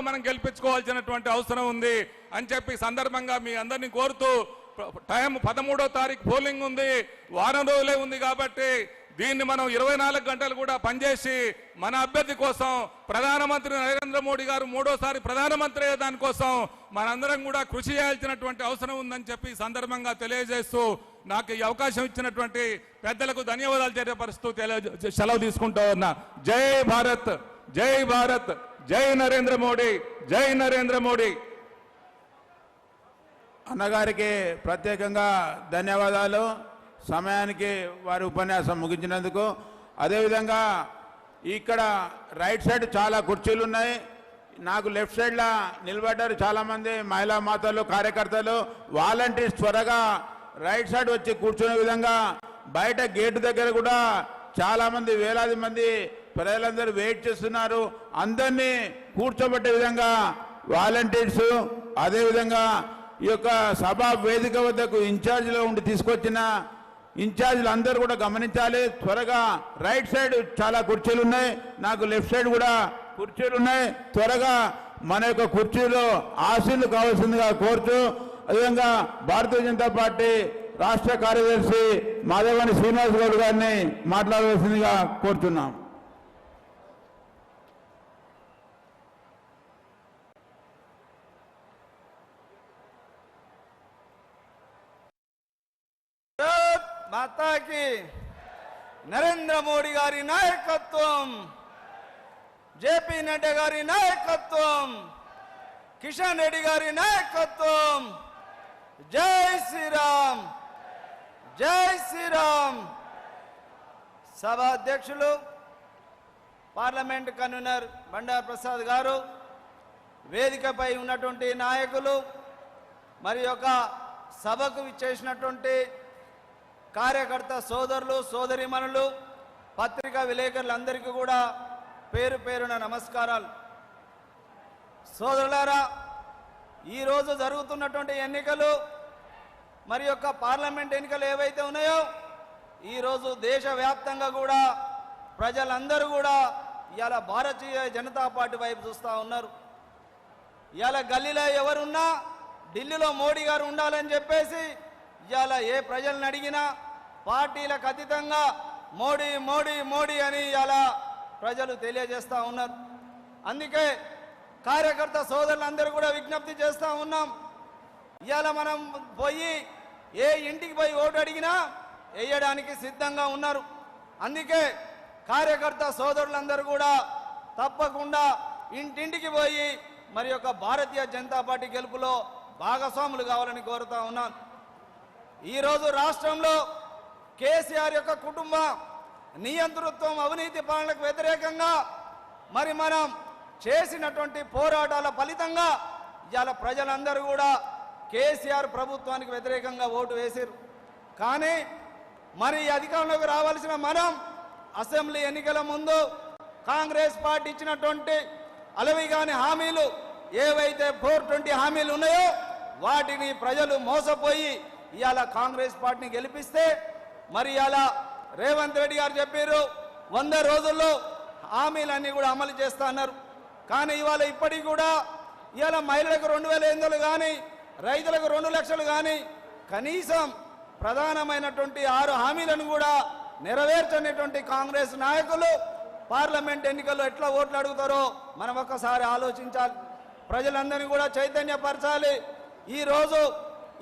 మనం గెలిపించుకోవాల్సినటువంటి అవసరం ఉంది అని చెప్పి సందర్భంగా మీ అందరినీ కోరుతూ, టైం 13వ తారీఖు పోలింగ్ ఉంది, వారం రోజులే ఉంది కాబట్టి దీన్ని మనం 24 గంటలు కూడా పనిచేసి మన అభ్యర్థి కోసం ప్రధానమంత్రి నరేంద్ర మోడీ గారు మూడోసారి ప్రధానమంత్రి అయ్యే దానికోసం మనందరం కూడా కృషి చేయాల్సినటువంటి అవసరం ఉందని చెప్పి సందర్భంగా తెలియజేస్తూ నాకు ఈ అవకాశం ఇచ్చినటువంటి పెద్దలకు ధన్యవాదాలు తెలియపరుస్తూ సెలవు తీసుకుంటూ ఉన్నా. జై భారత్, జై భారత్, జై నరేంద్ర మోడీ, జై నరేంద్ర మోడీ. అన్నగారికి ప్రత్యేకంగా ధన్యవాదాలు, సమయానికి వారి ఉపన్యాసం ముగించినందుకు. అదేవిధంగా ఇక్కడ రైట్ సైడ్ చాలా కుర్చీలు ఉన్నాయి, నాకు లెఫ్ట్ సైడ్లో నిలబడ్డారు చాలామంది మహిళా మాతలు, కార్యకర్తలు, వాలంటీర్స్ త్వరగా రైట్ సైడ్ వచ్చి కూర్చునే విధంగా. బయట గేటు దగ్గర కూడా చాలామంది వేలాది మంది ప్రజలందరూ వెయిట్ చేస్తున్నారు, అందరినీ కూర్చోబెట్టే విధంగా వాలంటీర్స్, అదేవిధంగా ఈ యొక్క సభా వేదిక వద్దకు ఇన్ఛార్జిలో ఉండి తీసుకొచ్చిన ఇన్ఛార్జీలు అందరూ కూడా గమనించాలి. త్వరగా రైట్ సైడ్ చాలా కుర్చీలు ఉన్నాయి, నాకు లెఫ్ట్ సైడ్ కూడా కుర్చీలు ఉన్నాయి, త్వరగా మన యొక్క కుర్చీలో ఆశీర్లు కావాల్సిందిగా కోరుతూ, అదేవిధంగా భారతీయ జనతా పార్టీ రాష్ట్ర కార్యదర్శి మాధవాని శ్రీనివాస్ గౌడ్ గారిని మాట్లాడవలసిందిగా కోరుతున్నాం. మాతాకి నరేంద్ర మోడీ గారి నాయకత్వం, జేపీ నడ్డా గారి నాయకత్వం, కిషన్ రెడ్డి గారి నాయకత్వం. జై శ్రీరామ్, జై శ్రీరామ్. సభ అధ్యక్షులు పార్లమెంట్ కన్వీనర్ బండారు ప్రసాద్ గారు, వేదికపై ఉన్నటువంటి నాయకులు, మరి యొక్క సభకు విచ్చేసినటువంటి కార్యకర్త సోదరులు, సోదరిమణులు, పత్రికా విలేకరులందరికీ కూడా పేరు పేరున నమస్కారాలు. సోదరులారా, ఈరోజు జరుగుతున్నటువంటి ఎన్నికలు, మరి యొక్క పార్లమెంట్ ఎన్నికలు ఏవైతే ఉన్నాయో, ఈరోజు దేశవ్యాప్తంగా కూడా ప్రజలందరూ కూడా ఇవాళ భారతీయ జనతా పార్టీ వైపు చూస్తూ ఉన్నారు. ఇవాళ గల్లీలో ఎవరున్నా ఢిల్లీలో మోడీ గారు ఉండాలని చెప్పేసి ఇవాళ ఏ ప్రజలను అడిగినా పార్టీలకు అతీతంగా మోడీ మోడీ మోడీ అని ఇవాళ ప్రజలు తెలియజేస్తూ ఉన్నారు. అందుకే కార్యకర్త సోదరులందరూ కూడా విజ్ఞప్తి చేస్తూ ఉన్నాం, ఇవాళ మనం పోయి ఏ ఇంటికి పోయి ఓటు అడిగినా వేయడానికి సిద్ధంగా ఉన్నారు. అందుకే కార్యకర్త సోదరులందరూ కూడా తప్పకుండా ఇంటింటికి పోయి మరి యొక్క భారతీయ జనతా పార్టీ గెలుపులో భాగస్వాములు కావాలని కోరుతా ఉన్నాను. ఈరోజు రాష్ట్రంలో కేసీఆర్ యొక్క కుటుంబ నియంతృత్వం, అవినీతి పాలనకు వ్యతిరేకంగా మరి మనం చేసినటువంటి పోరాటాల ఫలితంగా ఇవాళ ప్రజలందరూ కూడా కేసీఆర్ ప్రభుత్వానికి వ్యతిరేకంగా ఓటు వేశారు. కానీ మరి అధికారంలోకి రావాల్సిన మనం అసెంబ్లీ ఎన్నికల ముందు కాంగ్రెస్ పార్టీ ఇచ్చినటువంటి అలవిగాని హామీలు ఏవైతే 420 హామీలు ఉన్నాయో వాటిని ప్రజలు మోసపోయి ఇవాళ కాంగ్రెస్ పార్టీని గెలిపిస్తే, మరి ఇవాళ రేవంత్ రెడ్డి గారు చెప్పారు 100 రోజుల్లో హామీలన్నీ కూడా అమలు చేస్తా అన్నారు. కానీ ఇవాళ ఇప్పటికి కూడా ఇవాళ మహిళలకు 2,500 కానీ, రైతులకు 2 లక్షలు కానీ, కనీసం ప్రధానమైనటువంటి 6 హామీలను కూడా నెరవేర్చనేటువంటి కాంగ్రెస్ నాయకులు పార్లమెంట్ ఎన్నికల్లో ఎట్లా ఓట్లు అడుగుతారో మనం ఒక్కసారి ఆలోచించాలి. ప్రజలందరినీ కూడా చైతన్యపరచాలి. ఈరోజు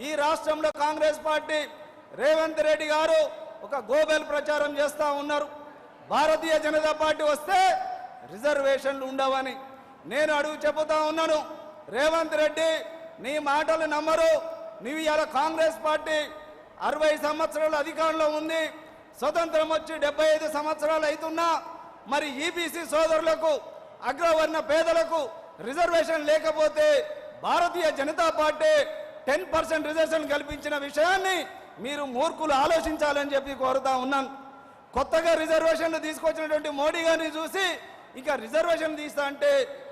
ఈ రాష్ట్రంలో కాంగ్రెస్ పార్టీ రేవంత్ రెడ్డి గారు ఒక గోబెల్ ప్రచారం చేస్తూ ఉన్నారు. భారతీయ జనతా పార్టీ వస్తే రిజర్వేషన్లు ఉండవని నేను చెబుతా ఉన్నాను. రేవంత్ రెడ్డి, నీ మాటలు నమ్మరు. నీవు ఇలా కాంగ్రెస్ పార్టీ 60 సంవత్సరాలు అధికారంలో ఉంది, స్వతంత్రం వచ్చి 75 సంవత్సరాలు అవుతున్నా మరి ఈబీసీ సోదరులకు, అగ్రవర్ణ పేదలకు రిజర్వేషన్ లేకపోతే భారతీయ జనతా పార్టీ 10% రిజర్వేషన్ కల్పించిన విషయాన్ని మీరు మూర్ఖులు ఆలోచించాలని చెప్పి కోరుతా ఉన్నాను. కొత్తగా రిజర్వేషన్లు తీసుకొచ్చినటువంటి మోడీ గారిని చూసి ఇక రిజర్వేషన్ తీస్తా అంటే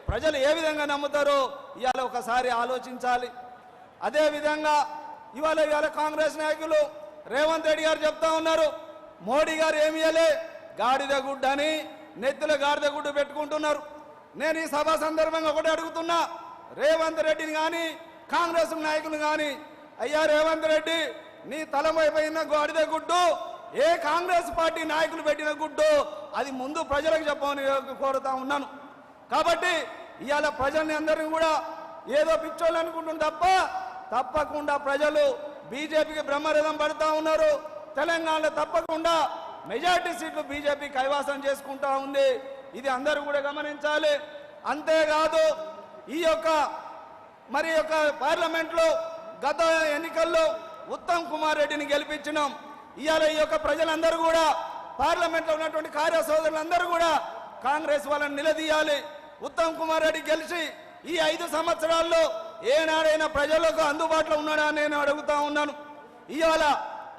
ప్రజలు ఏ విధంగా నమ్ముతారో ఇవాళ ఒకసారి ఆలోచించాలి. అదేవిధంగా ఇవాళ కాంగ్రెస్ నాయకులు రేవంత్ రెడ్డి గారు చెప్తా ఉన్నారు, మోడీ గారు ఏమి ఇయ్యలే, గాడిద గుడ్డ అని నెత్తుల గాడిద గుడ్డు పెట్టుకుంటున్నారు. నేను ఈ సభ సందర్భంగా ఒకటి అడుగుతున్నా, రేవంత్ రెడ్డిని కానీ కాంగ్రెస్ నాయకులు కానీ, అయ్యా రేవంత్ రెడ్డి, నీ తలమైపోయిన గాడిద గుడ్డు ఏ కాంగ్రెస్ పార్టీ నాయకులు పెట్టిన గుడ్డు అది ముందు ప్రజలకు చెప్పమని కోరుతా ఉన్నాను. కాబట్టి ఇవాళ ప్రజల్ని అందరినీ కూడా ఏదో పిచ్చోళ్ళు అనుకుంటుంది తప్ప తప్పకుండా ప్రజలు బీజేపీకి బ్రహ్మరథం పడుతూ ఉన్నారు. తెలంగాణలో తప్పకుండా మెజార్టీ సీట్లు బీజేపీ కైవాసం చేసుకుంటా ఉంది. ఇది అందరూ కూడా గమనించాలి. అంతేకాదు ఈ యొక్క పార్లమెంట్లో గత ఎన్నికల్లో ఉత్తమ్ కుమార్ రెడ్డిని గెలిపించినాం. ఇవాళ ఈ యొక్క ప్రజలందరూ కూడా పార్లమెంట్లో ఉన్నటువంటి కార్య సోదరులందరూ కూడా కాంగ్రెస్ వాళ్ళని నిలదీయాలి. ఉత్తమ్ కుమార్ రెడ్డి గెలిచి ఈ 5 సంవత్సరాల్లో ఏనాడైనా ప్రజలకు అందుబాటులో ఉన్నాడా నేను అడుగుతా ఉన్నాను. ఇవాళ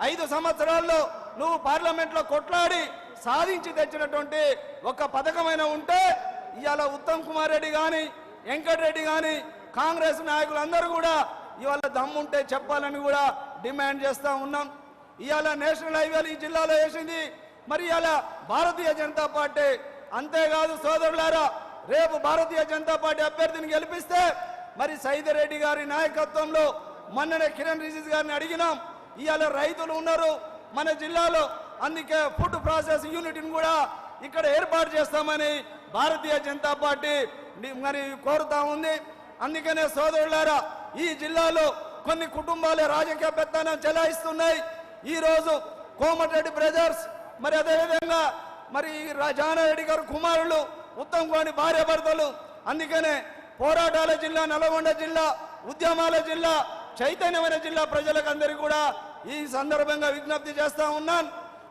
5 సంవత్సరాల్లో నువ్వు పార్లమెంట్లో కొట్లాడి సాధించి తెచ్చినటువంటి ఒక పథకమైన ఉంటే ఇవాళ ఉత్తమ్ కుమార్ రెడ్డి కానీ వెంకటరెడ్డి కానీ కాంగ్రెస్ నాయకులందరూ కూడా ఇవాళ దమ్ముంటే చెప్పాలని కూడా డిమాండ్ చేస్తూ ఉన్నాం. ఇవాళ నేషనల్ హైవేలు ఈ జిల్లాలో వేసింది మరి ఇవాళ భారతీయ జనతా పార్టీ. అంతేకాదు సోదరులారా, రేపు భారతీయ జనతా పార్టీ అభ్యర్థిని గెలిపిస్తే మరి సైదిరెడ్డి గారి నాయకత్వంలో మొన్ననే కిరణ్ రిజిజు గారిని అడిగినాం. ఇవాళ రైతులు ఉన్నారు మన జిల్లాలో, అందుకే ఫుడ్ ప్రాసెస్ యూనిట్ని కూడా ఇక్కడ ఏర్పాటు చేస్తామని భారతీయ జనతా పార్టీ మరి కోరుతా ఉంది. అందుకనే సోదరులారా, ఈ జిల్లాలో కొన్ని కుటుంబాలే రాజకీయ పెత్తనం చెలాయిస్తున్నాయి. ఈ రోజు కోమటిరెడ్డి బ్రదర్స్ మరి అదేవిధంగా మరి జానారెడ్డి గారు కుమారులు ఉత్తమ్ కుమార్ భార్య భర్తలు. అందుకనే పోరాటాల జిల్లా, నల్గొండ జిల్లా, ఉద్యమాల జిల్లా, చైతన్యమైన జిల్లా ప్రజలకు అందరికీ కూడా ఈ సందర్భంగా విజ్ఞప్తి చేస్తా ఉన్నాను.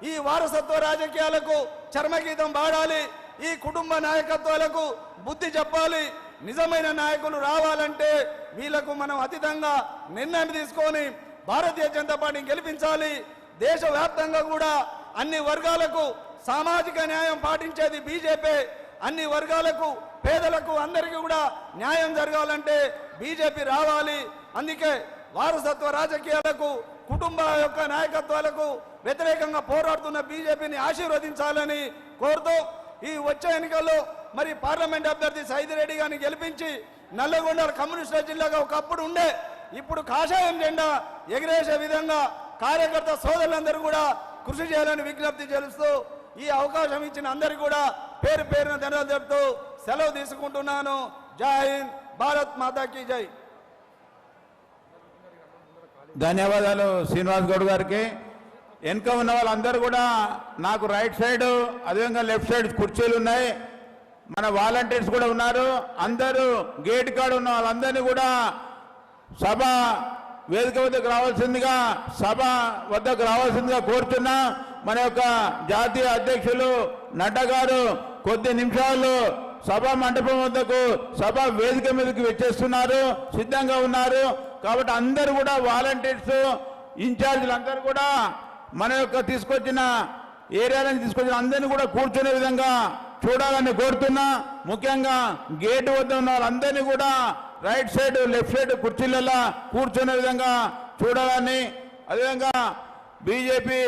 ఈ వారసత్వ రాజకీయాలకు చర్మగీతం పాడాలి. ఈ కుటుంబ నాయకత్వాలకు బుద్ధి చెప్పాలి. నిజమైన నాయకులు రావాలంటే వీళ్లకు మనం అతీతంగా నిర్ణయం తీసుకొని భారతీయ జనతా పార్టీని గెలిపించాలి. దేశవ్యాప్తంగా కూడా అన్ని వర్గాలకు సామాజిక న్యాయం పాటించేది బీజేపీ. అన్ని వర్గాలకు, పేదలకు, అందరికీ కూడా న్యాయం జరగాలంటే బీజేపీ రావాలి. అందుకే వారసత్వ రాజకీయాలకు, కుటుంబ యొక్క నాయకత్వాలకు వ్యతిరేకంగా పోరాడుతున్న బీజేపీని ఆశీర్వదించాలని కోరుతూ ఈ వచ్చే ఎన్నికల్లో మరి పార్లమెంట్ అభ్యర్థి సైదిరెడ్డి గారిని గెలిపించి నల్లగొండ కమ్యూనిస్టు జిల్లాగా ఒకప్పుడు ఉండే ఇప్పుడు కాషాయం జెండా ఎగిరేసే విధంగా కార్యకర్త సోదరులందరూ కూడా కృషి చేయాలని విజ్ఞప్తి చేస్తూ ఈ అవకాశం ఇచ్చిన అందరికీ కూడా పేరు పేరున ధన్యవాదాలు చెప్తూ సెలవు తీసుకుంటున్నాను. జై హింద్, భారత్ మాతాకి జై. ధన్యవాదాలు శ్రీనివాస్ గౌడ్ గారికి. వెనుక ఉన్న వాళ్ళందరూ కూడా నాకు రైట్ సైడ్ అదేవిధంగా లెఫ్ట్ సైడ్ కుర్చీలు ఉన్నాయి. మన వాలంటీర్స్ కూడా ఉన్నారు. అందరూ గేట్ కాడ ఉన్న వాళ్ళందరినీ కూడా సభ వేదిక వద్దకు రావాల్సిందిగా కోరుతున్నా. మన యొక్క జాతీయ అధ్యక్షులు నడ్డా గారు కొద్ది నిమిషాల్లో సభా మండపం వద్దకు సభ వేదిక మీదకి వచ్చేస్తున్నారు, సిద్ధంగా ఉన్నారు. కాబట్టి అందరూ కూడా వాలంటీర్స్, ఇన్ఛార్జీలు అందరూ కూడా మన యొక్క తీసుకొచ్చిన ఏరియాలను తీసుకొచ్చిన అందరినీ కూడా కూర్చునే విధంగా చూడాలని కోరుతున్నా. ముఖ్యంగా గేటు వద్ద ఉన్న వాళ్ళందరినీ కూడా రైట్ సైడ్ లెఫ్ట్ సైడ్ కుర్చీలలో కూర్చునే విధంగా చూడాలని, అదేవిధంగా బీజేపీ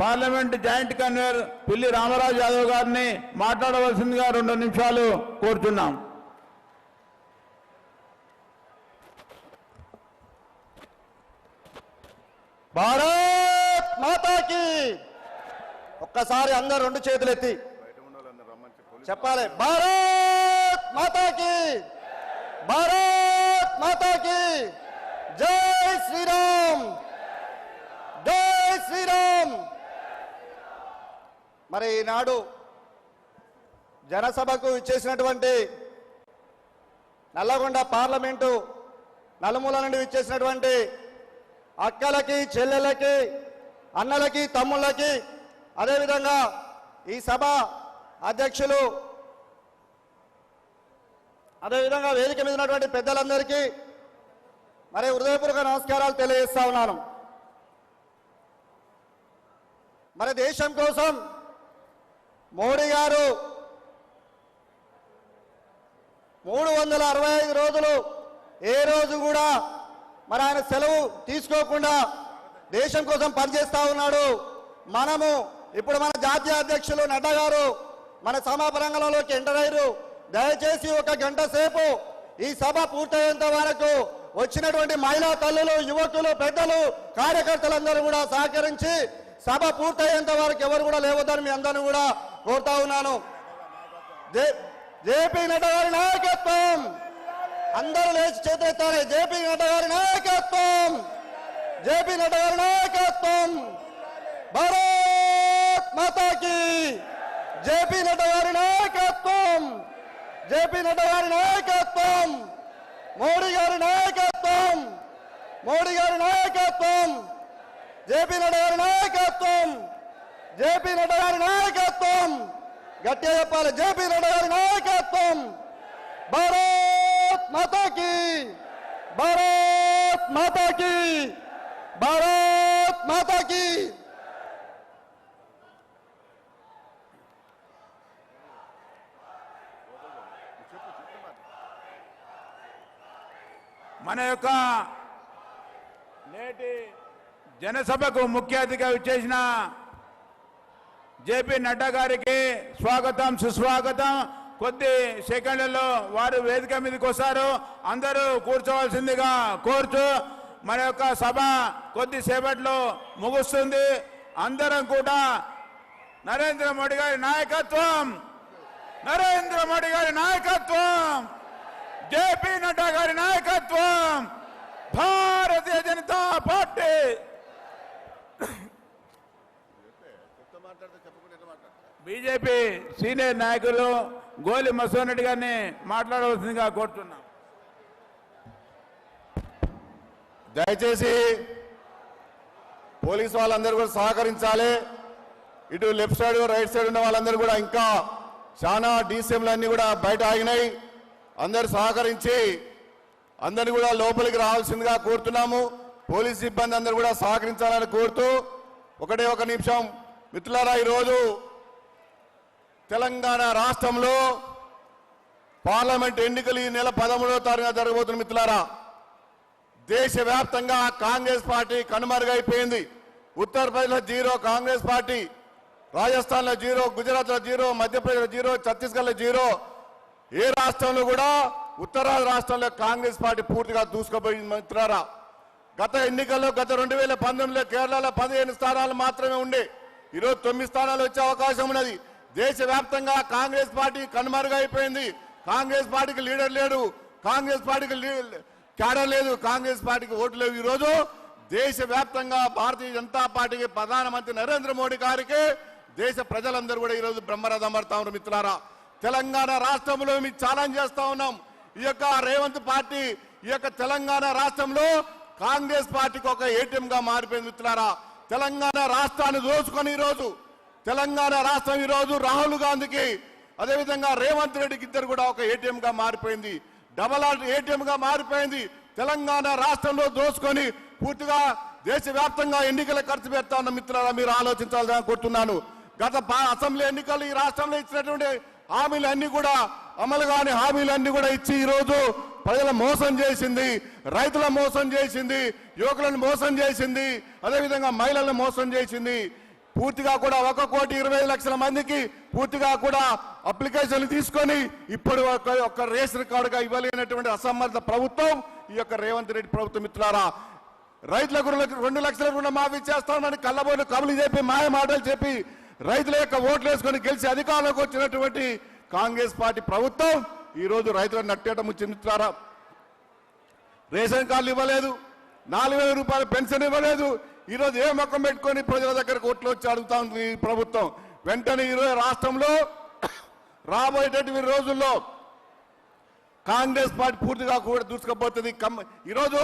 పార్లమెంట్ జాయింట్ కన్వీనర్ పిల్లి రామరాజు యాదవ్ గారిని మాట్లాడవలసిందిగా 2 నిమిషాలు కోరుతున్నాం. భారత్ మాతాకి. ఒక్కసారి అందరు 2 చేతులు ఎత్తి చెప్పాలి. భారత్ మాతాకి, భారత్ మాతాకి. జై శ్రీరామ్, జై శ్రీరామ్. మరి ఈనాడు జనసభకు ఇచ్చేసినటువంటి నల్లగొండ పార్లమెంటు నలుమూల నుండి ఇచ్చేసినటువంటి అక్కలకి, చెల్లెలకి, అన్నలకి, తమ్ముళ్ళకి, అదేవిధంగా ఈ సభ అధ్యక్షులు, అదేవిధంగా వేదిక మీద ఉన్నటువంటి పెద్దలందరికీ మరి హృదయపూర్వక నమస్కారాలు తెలియజేస్తా ఉన్నాను. మరి దేశం కోసం మోడీ గారు 365 రోజులు ఏ రోజు కూడా మరి ఆయన సెలవు తీసుకోకుండా దేశం కోసం పనిచేస్తా ఉన్నాడు. మనము ఇప్పుడు మన జాతీయ అధ్యక్షులు నడ్డా గారు మన సమాప రంగంలోకి ఎంటర్ అయ్యారు. దయచేసి ఒక గంట సేపు ఈ సభ పూర్తయ్యేంత వరకు వచ్చినటువంటి మహిళా తల్లులు, యువకులు, పెద్దలు, కార్యకర్తలందరూ కూడా సహకరించి సభ పూర్తయ్యేంత వరకు ఎవరు కూడా లేవద్దని మీ అందరిని కూడా కోరుతా ఉన్నాను. జేపీ నడ్డా గారి నాయకత్వం, అందరూ లేచి చేతులెత్తాలి. జేపీ నడ్డా గారి నాయకత్వం, జేపీ నడ్డా గారి నాయకత్వం. భారత్ మాతా కీ. జేపీ నడ్డా గారి నాయకత్వం, జేపీ నడ్డా గారి నాయకత్వం. మోడీ గారి నాయకత్వం, మోడీ గారి నాయకత్వం. జేపీ నడ్డా గారి నాయకత్వం, జేపీ నడ్డా గారి నాయకత్వం. గట్టిగా చెప్పాలి. జేపీ నడ్డా గారి నాయకత్వం. భారత్ మాతా కీ, భారత్ మాతా కీ, భారత్ మాతా కీ. మన యొక్క నేటి జనసభకు ముఖ్య అతిథిగా విచ్చేసిన జేపీ నడ్డా గారికి స్వాగతం, సుస్వాగతం. కొద్ది సెకండ్లలో వారు వేదిక మీదకి వస్తారు. అందరూ కూర్చోవలసిందిగా కోరుచు మన యొక్క సభ కొద్దిసేపట్లో ముగుస్తుంది. అందరం కూడా నరేంద్ర మోడీ గారి నాయకత్వం, నరేంద్ర మోడీ గారి నాయకత్వం, జేపీ నడ్డా గారి నాయకత్వం, Bharatiya Janata party. BJP senior నాయకులు గోలి మసోన్ రెడ్డి గారిని మాట్లాడవలసిందిగా కోరుతున్నాం. దయచేసి పోలీసు వాళ్ళందరూ కూడా సహకరించాలి. ఇటు లెఫ్ట్ సైడ్ రైట్ సైడ్ ఉన్న వాళ్ళందరూ కూడా ఇంకా చాలా డీసీఎంలన్నీ కూడా బయట ఆగినాయి. అందరు సహకరించి అందరినీ కూడా లోపలికి రావాల్సిందిగా కోరుతున్నాము. పోలీస్ సిబ్బంది అందరూ కూడా సహకరించాలని కోరుతూ ఒకటే ఒక నిమిషం మిత్రులారా, ఈరోజు తెలంగాణ రాష్ట్రంలో పార్లమెంట్ ఎన్నికలు ఈ నెల 13వ తారీఖున జరగబోతున్న మిత్రులారా. దేశవ్యాప్తంగా కాంగ్రెస్ పార్టీ కనుమరుగైపోయింది. ఉత్తరప్రదేశ్లో జీరో కాంగ్రెస్ పార్టీ, రాజస్థాన్లో జీరో, గుజరాత్లో జీరో, మధ్యప్రదేశ్లో జీరో, ఛత్తీస్గఢ్లో జీరో. ఏ రాష్ట్రంలో కూడా ఉత్తరాది రాష్ట్రంలో కాంగ్రెస్ పార్టీ పూర్తిగా దూసుకుపోయింది మిత్రులారా. గత ఎన్నికల్లో గత 2019లో కేరళలో 15 స్థానాలు మాత్రమే ఉండే, ఈరోజు 9 స్థానాలు వచ్చే అవకాశం ఉన్నది. దేశవ్యాప్తంగా కాంగ్రెస్ పార్టీ కనుమరుగైపోయింది. కాంగ్రెస్ పార్టీకి లీడర్ లేడు, కాంగ్రెస్ పార్టీకి క్యాడర్ లేదు, కాంగ్రెస్ పార్టీకి ఓట్లు లేవు. ఈరోజు దేశవ్యాప్తంగా భారతీయ జనతా పార్టీకి ప్రధానమంత్రి నరేంద్ర మోడీ గారికి దేశ ప్రజలందరూ కూడా ఈరోజు బ్రహ్మరథం పడతా ఉన్నారు మిత్రులారా. తెలంగాణ రాష్ట్రంలో మీకు ఛాలెంజ్ చేస్తా ఉన్నాం. ఈ యొక్క రేవంత్ పార్టీ ఈ యొక్క తెలంగాణ రాష్ట్రంలో కాంగ్రెస్ పార్టీకి ఒక ఏటీఎం గా మారిపోయింది మిత్రులారా. తెలంగాణ రాష్ట్రాన్ని దోచుకొని ఈరోజు తెలంగాణ రాష్ట్రం ఈరోజు రాహుల్ గాంధీకి అదేవిధంగా రేవంత్ రెడ్డికి ఇద్దరు కూడా ఒక ఏటీఎం గా మారిపోయింది, డబల్ ఏటీఎం గా మారిపోయింది. తెలంగాణ రాష్ట్రంలో దోచుకొని పూర్తిగా దేశవ్యాప్తంగా ఎన్నికల ఖర్చు పెడతా ఉన్న మిత్రులారా, మీరు ఆలోచించాలని కోరుతున్నాను. గత అసెంబ్లీ ఎన్నికలు ఈ రాష్ట్రంలో ఇచ్చినటువంటి హామీలన్నీ కూడా అమలు కాని హామీలన్నీ కూడా ఇచ్చి ఈరోజు ప్రజల మోసం చేసింది, రైతుల మోసం చేసింది, యువకులను మోసం చేసింది, అదేవిధంగా మహిళలను మోసం చేసింది. పూర్తిగా కూడా 1,25,00,000 మందికి పూర్తిగా కూడా అప్లికేషన్లు తీసుకొని ఇప్పుడు ఒక రేషన్ కార్డుగా ఇవ్వలేనటువంటి అసమర్థ ప్రభుత్వం ఈ యొక్క రేవంత్ రెడ్డి ప్రభుత్వం మిత్రులారా. రైతులకు 2 లక్షల రుణమాఫీ చేస్తామని కళ్ళబోలు కబులు చెప్పి మాయ మాటలు చెప్పి రైతుల యొక్క ఓట్లు వేసుకొని గెలిచి అధికారంలోకి వచ్చినటువంటి కాంగ్రెస్ పార్టీ ప్రభుత్వం ఈ రోజు రైతులను నట్టేట ముంచి మిత్రులారా. రేషన్ కార్డులు ఇవ్వలేదు, 4,000 రూపాయల పెన్షన్ ఇవ్వలేదు. ఈరోజు ఏ మొక్కం పెట్టుకొని ప్రజల దగ్గరకు ఓట్లు వచ్చి అడుగుతా ఉంది ఈ ప్రభుత్వం. వెంటనే ఈరోజు రాష్ట్రంలో రాబోయేటటువంటి రోజుల్లో కాంగ్రెస్ పార్టీ పూర్తిగా కూడా దూసుకుపోతుంది. ఈరోజు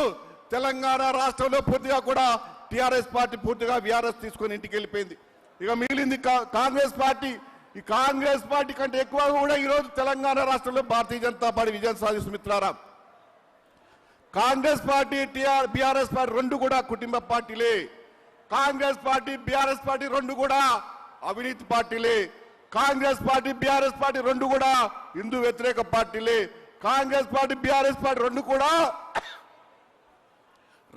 తెలంగాణ రాష్ట్రంలో పూర్తిగా కూడా టీఆర్ఎస్ పార్టీ పూర్తిగా వీఆర్ఎస్ తీసుకొని ఇంటికి వెళ్ళిపోయింది. ఇక మిగిలింది కాంగ్రెస్ పార్టీ. ఈ కాంగ్రెస్ పార్టీ కంటే ఎక్కువ కూడా ఈరోజు తెలంగాణ రాష్ట్రంలో భారతీయ జనతా పార్టీ విజయం సాధిస్తుంది మిత్రులారా. కాంగ్రెస్ పార్టీ బీఆర్ఎస్ పార్టీ రెండు కూడా కుటుంబ పార్టీలే. కాంగ్రెస్ పార్టీ బీఆర్ఎస్ పార్టీ రెండు కూడా అవినీతి పార్టీలే. కాంగ్రెస్ పార్టీ బీఆర్ఎస్ పార్టీ రెండు కూడా హిందూ వ్యతిరేక పార్టీలే. కాంగ్రెస్ పార్టీ బీఆర్ఎస్ పార్టీ రెండు కూడా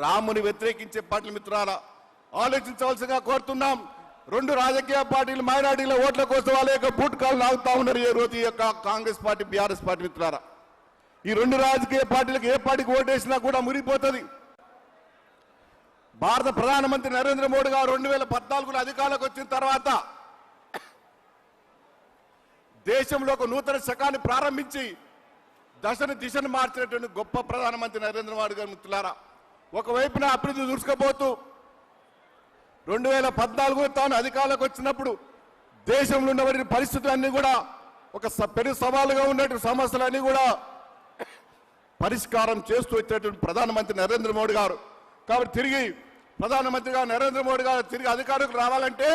రాముని వ్యతిరేకించే పార్టీలు మిత్రులారా. ఆలోచించవలసిగా కోరుతున్నాం. రెండు రాజకీయ పార్టీలు మైనార్టీల ఓట్ల కోసం వాళ్ళ యొక్క బూట్కాలు లాగుతా ఉన్నారు ఈ రోజు ఈ యొక్క కాంగ్రెస్ పార్టీ బీఆర్ఎస్ పార్టీ మిత్రులారా. ఈ రెండు రాజకీయ పార్టీలకు ఏ పార్టీకి ఓటేసినా కూడా మురిగిపోతుంది. భారత ప్రధానమంత్రి నరేంద్ర మోడీ గారు 2014లో అధికారంలోకి వచ్చిన తర్వాత దేశంలో ఒక నూతన శకాన్ని ప్రారంభించి దిశను మార్చినటువంటి గొప్ప ప్రధానమంత్రి నరేంద్ర మోడీ గారు మిత్రులారా. ఒకవైపున అభివృద్ధి దూసుకుపోతూ 2014లో తాను అధికారంలోకి వచ్చినప్పుడు దేశంలో ఉన్న పరిస్థితులన్నీ కూడా ఒక పెను సవాలుగా ఉన్నటువంటి సమస్యలన్నీ కూడా పరిష్కారం చేస్తూ వచ్చేటువంటి ప్రధానమంత్రి నరేంద్ర మోడీ గారు. కాబట్టి తిరిగి ప్రధానమంత్రిగా నరేంద్ర మోడీ గారు తిరిగి అధికారంలోకి రావాలంటే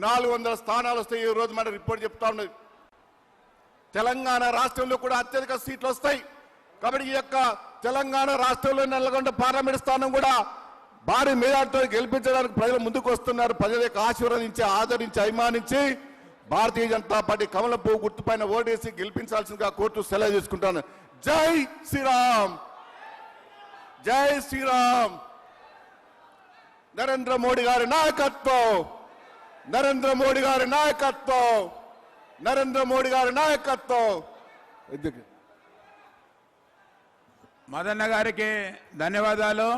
400 స్థానాలు వస్తాయి. ఈ రోజు మన రిపోర్ట్ చెప్తా ఉన్నది. తెలంగాణ రాష్ట్రంలో కూడా అత్యధిక సీట్లు వస్తాయి. కాబట్టి ఈ యొక్క తెలంగాణ రాష్ట్రంలో నల్గొండ పార్లమెంట్ స్థానం కూడా భారీ మేధాతో గెలిపించడానికి ప్రజలు ముందుకు వస్తున్నారు. ప్రజల యొక్క ఆశీర్వదించి ఆదరించి అభిమానించి భారతీయ జనతా పార్టీ కమల పువ్వు గుర్తుపైన ఓటేసి గెలిపించాల్సిందిగా కోర్టు సెలవు తీసుకుంటాను. జై శ్రీరామ్, జై శ్రీరామ్. నరేంద్ర మోడీ గారి నాయకత్వం, నరేంద్ర మోడీ గారి నాయకత్వం, నరేంద్ర మోడీ గారి నాయకత్వం. మదన్న గారికి ధన్యవాదాలు.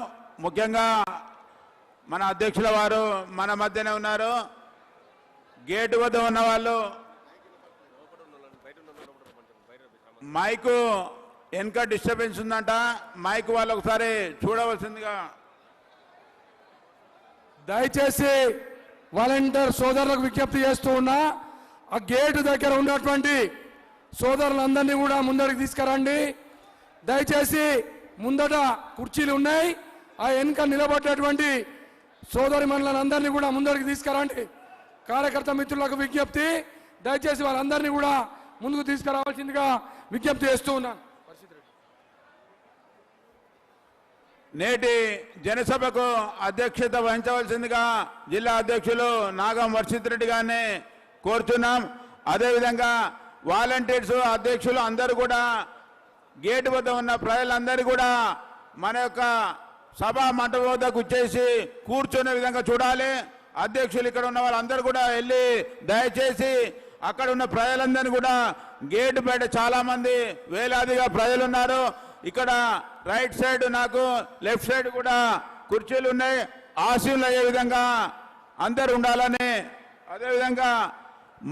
ముఖ్యంగా మన అధ్యక్షుల వారు మన మధ్యనే ఉన్నారు. గేటు వద్ద ఉన్న వాళ్ళు మైకు వెనక డిస్టర్బెన్స్ ఉందంట, మైక్ వాళ్ళు ఒకసారి చూడవలసిందిగా. దయచేసి వాలంటీర్ సోదరులకు విజ్ఞప్తి చేస్తూ ఉన్నా, ఆ గేటు దగ్గర ఉన్నటువంటి సోదరులందరినీ కూడా ముందరికి తీసుకురండి. దయచేసి ముందట కుర్చీలు ఉన్నాయి, ఆ వెనుక నిలబడ్డటువంటి సోదరి మనులందరినీ కూడా ముందరికి తీసుకురండి. కార్యకర్త మిత్రులకు విజ్ఞప్తి, దయచేసి వాళ్ళందరినీ కూడా ముందుకు తీసుకురావాల్సిందిగా విజ్ఞప్తి చేస్తూ ఉన్నాను. నేటి జనసభకు అధ్యక్షత వహించవలసిందిగా జిల్లా అధ్యక్షులు నాగం వర్షిత్ రెడ్డి గారిని కోరుతున్నాం. అదేవిధంగా వాలంటీర్స్ అధ్యక్షులు అందరూ కూడా గేటు వద్ద ఉన్న ప్రజలందరూ కూడా మన యొక్క సభా మంటపం వద్దకు వచ్చేసి కూర్చునే విధంగా చూడాలి. అధ్యక్షులు ఇక్కడ ఉన్న వాళ్ళందరూ కూడా వెళ్ళి దయచేసి అక్కడ ఉన్న ప్రజలందరినీ కూడా గేటు బయట చాలా మంది వేలాదిగా ప్రజలు ఉన్నారు. ఇక్కడ రైట్ సైడ్ నాకు లెఫ్ట్ సైడ్ కూడా కుర్చీలు ఉన్నాయి. ఆశీనులు అయ్యే విధంగా అందరు ఉండాలని, అదేవిధంగా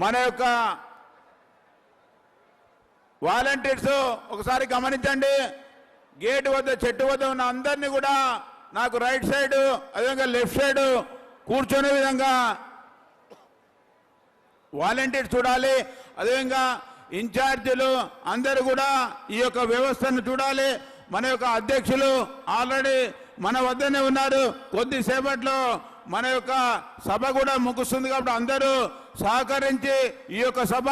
మన యొక్క వాలంటీర్స్ ఒకసారి గమనించండి. గేటు వద్ద చెట్టు వద్ద ఉన్న అందరినీ కూడా నాకు రైట్ సైడ్ అదేవిధంగా లెఫ్ట్ సైడ్ కూర్చునే విధంగా వాలంటీర్స్ చూడాలి. అదేవిధంగా ఇన్ఛార్జీలు అందరూ కూడా ఈ యొక్క వ్యవస్థను చూడాలి. మన యొక్క అధ్యక్షులు ఆల్రెడీ మన వద్దనే ఉన్నారు. కొద్దిసేపట్లో మన యొక్క సభ కూడా ముగుస్తుంది. కాబట్టి అందరూ సహకరించి ఈ యొక్క సభ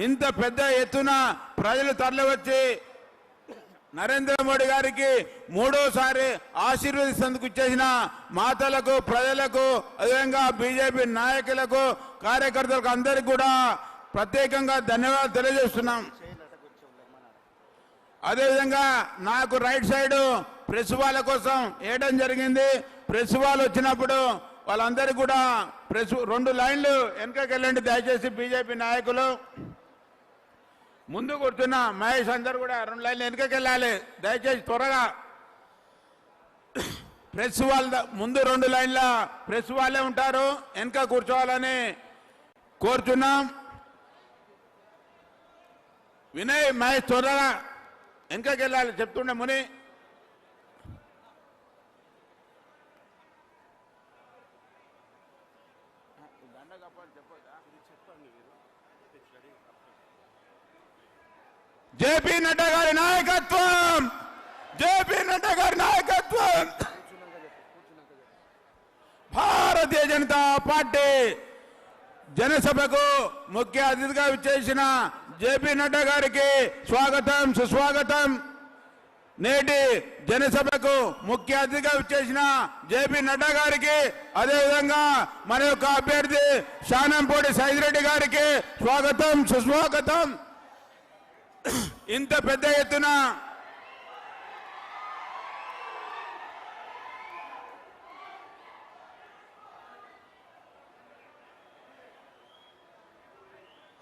ఇంత పెద్ద ఎత్తున ప్రజలు తరలివచ్చి నరేంద్ర మోడీ గారికి మూడోసారి ఆశీర్వదిస్తేందుకు ఇచ్చేసిన మాతలకు, ప్రజలకు, అదేవిధంగా బీజేపీ నాయకులకు, కార్యకర్తలకు అందరికీ కూడా ప్రత్యేకంగా ధన్యవాదాలు తెలియజేస్తున్నాం. అదేవిధంగా నాకు రైట్ సైడ్ ప్రెస్ వాళ్ళ కోసం వేయడం జరిగింది. ప్రెస్ వాళ్ళు వచ్చినప్పుడు వాళ్ళందరికీ కూడా ప్రెస్ 2 లైన్లు వెనకకి వెళ్ళండి దయచేసి. బీజేపీ నాయకులు ముందు కూర్చున్న మహేష్ అందరు కూడా 2 లైన్లు వెనకకి వెళ్ళాలి దయచేసి త్వరగా. ప్రెస్ వాళ్ళ ముందు 2 లైన్ల ప్రెస్ వాళ్ళే ఉంటారు, వెనక కూర్చోవాలని కోరుచున్నాం. వినయ్ మహేష్ త్వరగా వెనకకి వెళ్ళాలి చెప్తుండే ముని. జేపీ నడ్డా గారి నాయకత్వం, జేపీ నడ్డా గారి నాయకత్వం. భారతీయ జనతా పార్టీ జనసభకు ముఖ్య అతిథిగా విచ్చేసిన జేపీ నడ్డా గారికి స్వాగతం, సుస్వాగతం. నేటి జనసభకు ముఖ్య అతిథిగా విచ్చేసిన జేపీ నడ్డా గారికి, అదేవిధంగా మన యొక్క అభ్యర్థి శానంపూడి సైదిరెడ్డి గారికి స్వాగతం, సుస్వాగతం. ఇంత పెద్ద ఎత్తున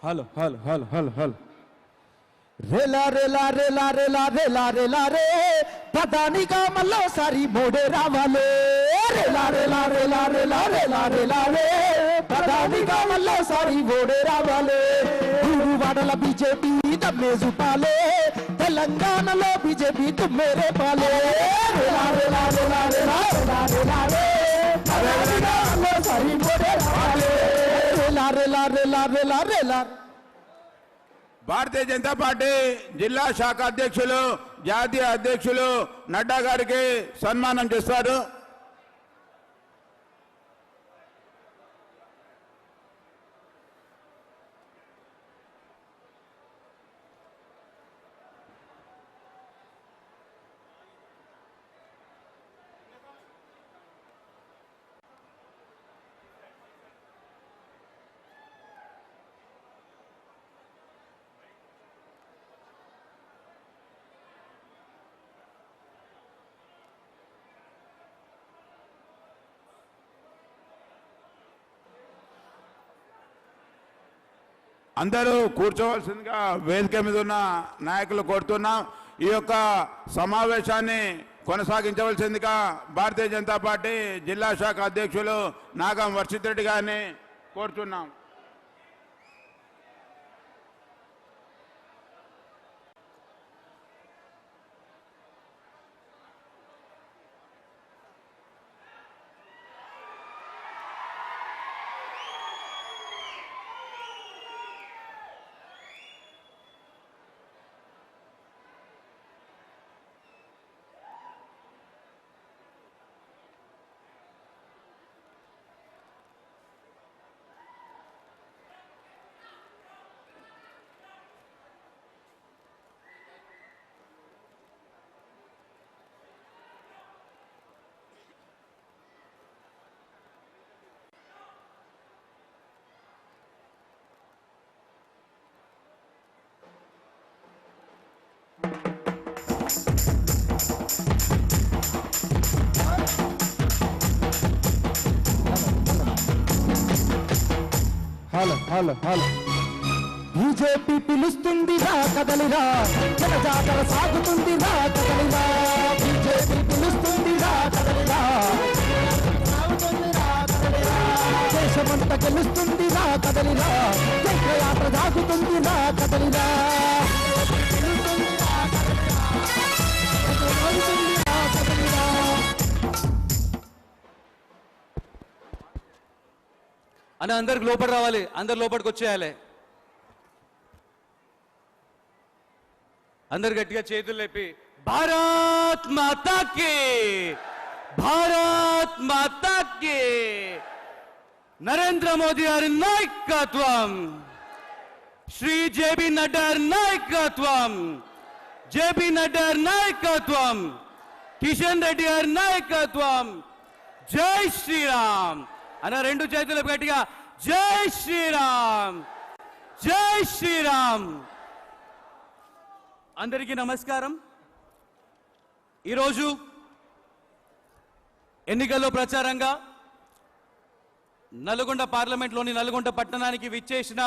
hello hello hello hello hello रेला रेला रेला रेला रेला रेला रे ప్రధానిగా మళ్ళోసారి మోడే రావాలే रेला रेला रेला रेला रेला रेला रे ప్రధానిగా మళ్ళోసారి మోడే రావాలే గురువాడల బీజేపీ దమ్మే జుపాలే తెలంగాణలో బీజేపీ తుమ్మేరే పాలే रेला रेला रेला रेला रेला रेला रे ప్రధానిగా మళ్ళోసారి మోడే రావాలే रेला रेला रेला रेला रेला భారతీయ జనతా పార్టీ జిల్లా శాఖ అధ్యక్షులు జాతీయ అధ్యక్షులు నడ్డా గారికి సన్మానం చేస్తారు. అందరూ కూర్చోవలసిందిగా వేదిక మీద ఉన్న నాయకులు కోరుతున్నాం. ఈ యొక్క సమావేశాన్ని కొనసాగించవలసిందిగా భారతీయ జనతా పార్టీ జిల్లా శాఖ అధ్యక్షులు నాగం వర్షిత్ రెడ్డి గారిని కోరుతున్నాం. హలో హలో హలో బీజేపీ పిలుస్తుంది రా కదలిరా జనజాతర సాగుతుంది రా కదలిరా బీజేపీ పిలుస్తుంది రా కదలిరా దేశమంతా గెలుస్తుంది రా కదలిరా చైత్రయాత్ర సాగుతుంది రా కదలిరా అని అందరికి లోపల రావాలి, అందరు లోపలికి వచ్చేయాలి. అందరు గట్టిగా చేతులు లేపి భారత్ మాతా కి, భారత్ మాతా కి, నరేంద్ర మోదీ గారి నాయకత్వం, శ్రీ జేపీ నడ్డా గారి నాయకత్వం, జేపీ నడ్డా గారి నాయకత్వం, కిషన్ రెడ్డి గారి నాయకత్వం, జై శ్రీరామ్ అన్న రెండు చేతులు గట్టిగా జై శ్రీరామ్, జై శ్రీరామ్. అందరికీ నమస్కారం. ఈరోజు ఎన్నికల్లో ప్రచారంగా నల్గొండ పార్లమెంట్లోని నల్గొండ పట్టణానికి విచ్చేసిన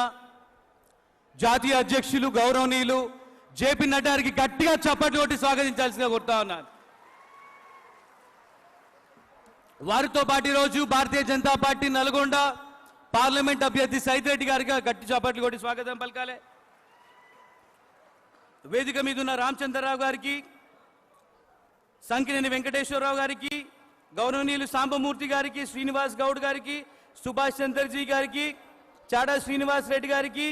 జాతీయ అధ్యక్షులు గౌరవనీయులు జేపీ నడ్డా గారికి గట్టిగా చప్పట్లు కొట్టి స్వాగతించాల్సిందిగా కోరుతా ఉన్నాను. వారితో పాటు ఈరోజు భారతీయ జనతా పార్టీ నల్గొండ పార్లమెంట్ అభ్యర్థి సైద్ రెడ్డి గారికి గట్టి చప్పట్లు కొట్టి స్వాగతం పలకాలి. వేదిక మీద ఉన్న రామచంద్రరావు గారికి, సంకినేని వెంకటేశ్వరరావు గారికి, గౌరవనీయులు సాంబమూర్తి గారికి, శ్రీనివాస్ గౌడ్ గారికి, సుభాష్ చంద్రజీ గారికి, చాడా శ్రీనివాస్ రెడ్డి గారికి,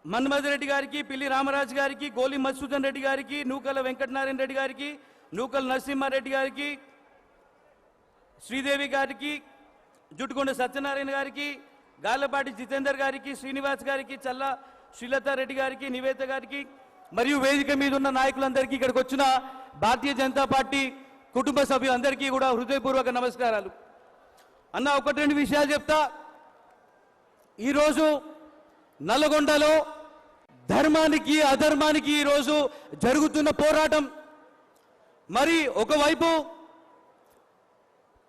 మన్మథ్ రెడ్డి గారికి, పిల్లి రామరాజు గారికి, గోలి మధుసూదన్ రెడ్డి గారికి, నూకల వెంకటనారాయణ రెడ్డి గారికి, నూకల్ నరసింహారెడ్డి గారికి, శ్రీదేవి గారికి, జుట్టుకొండ సత్యనారాయణ గారికి, గార్లపాటి జితేందర్ గారికి, శ్రీనివాస్ గారికి, చల్లా శ్రీలతారెడ్డి గారికి, నివేత గారికి మరియు వేదిక మీద ఉన్న నాయకులందరికీ, ఇక్కడికి వచ్చిన భారతీయ జనతా పార్టీ కుటుంబ సభ్యులందరికీ కూడా హృదయపూర్వక నమస్కారాలు. అన్న ఒకటి రెండు విషయాలు చెప్తా. ఈరోజు నల్గొండలో ధర్మానికి అధర్మానికి ఈరోజు జరుగుతున్న పోరాటం. మరి ఒకవైపు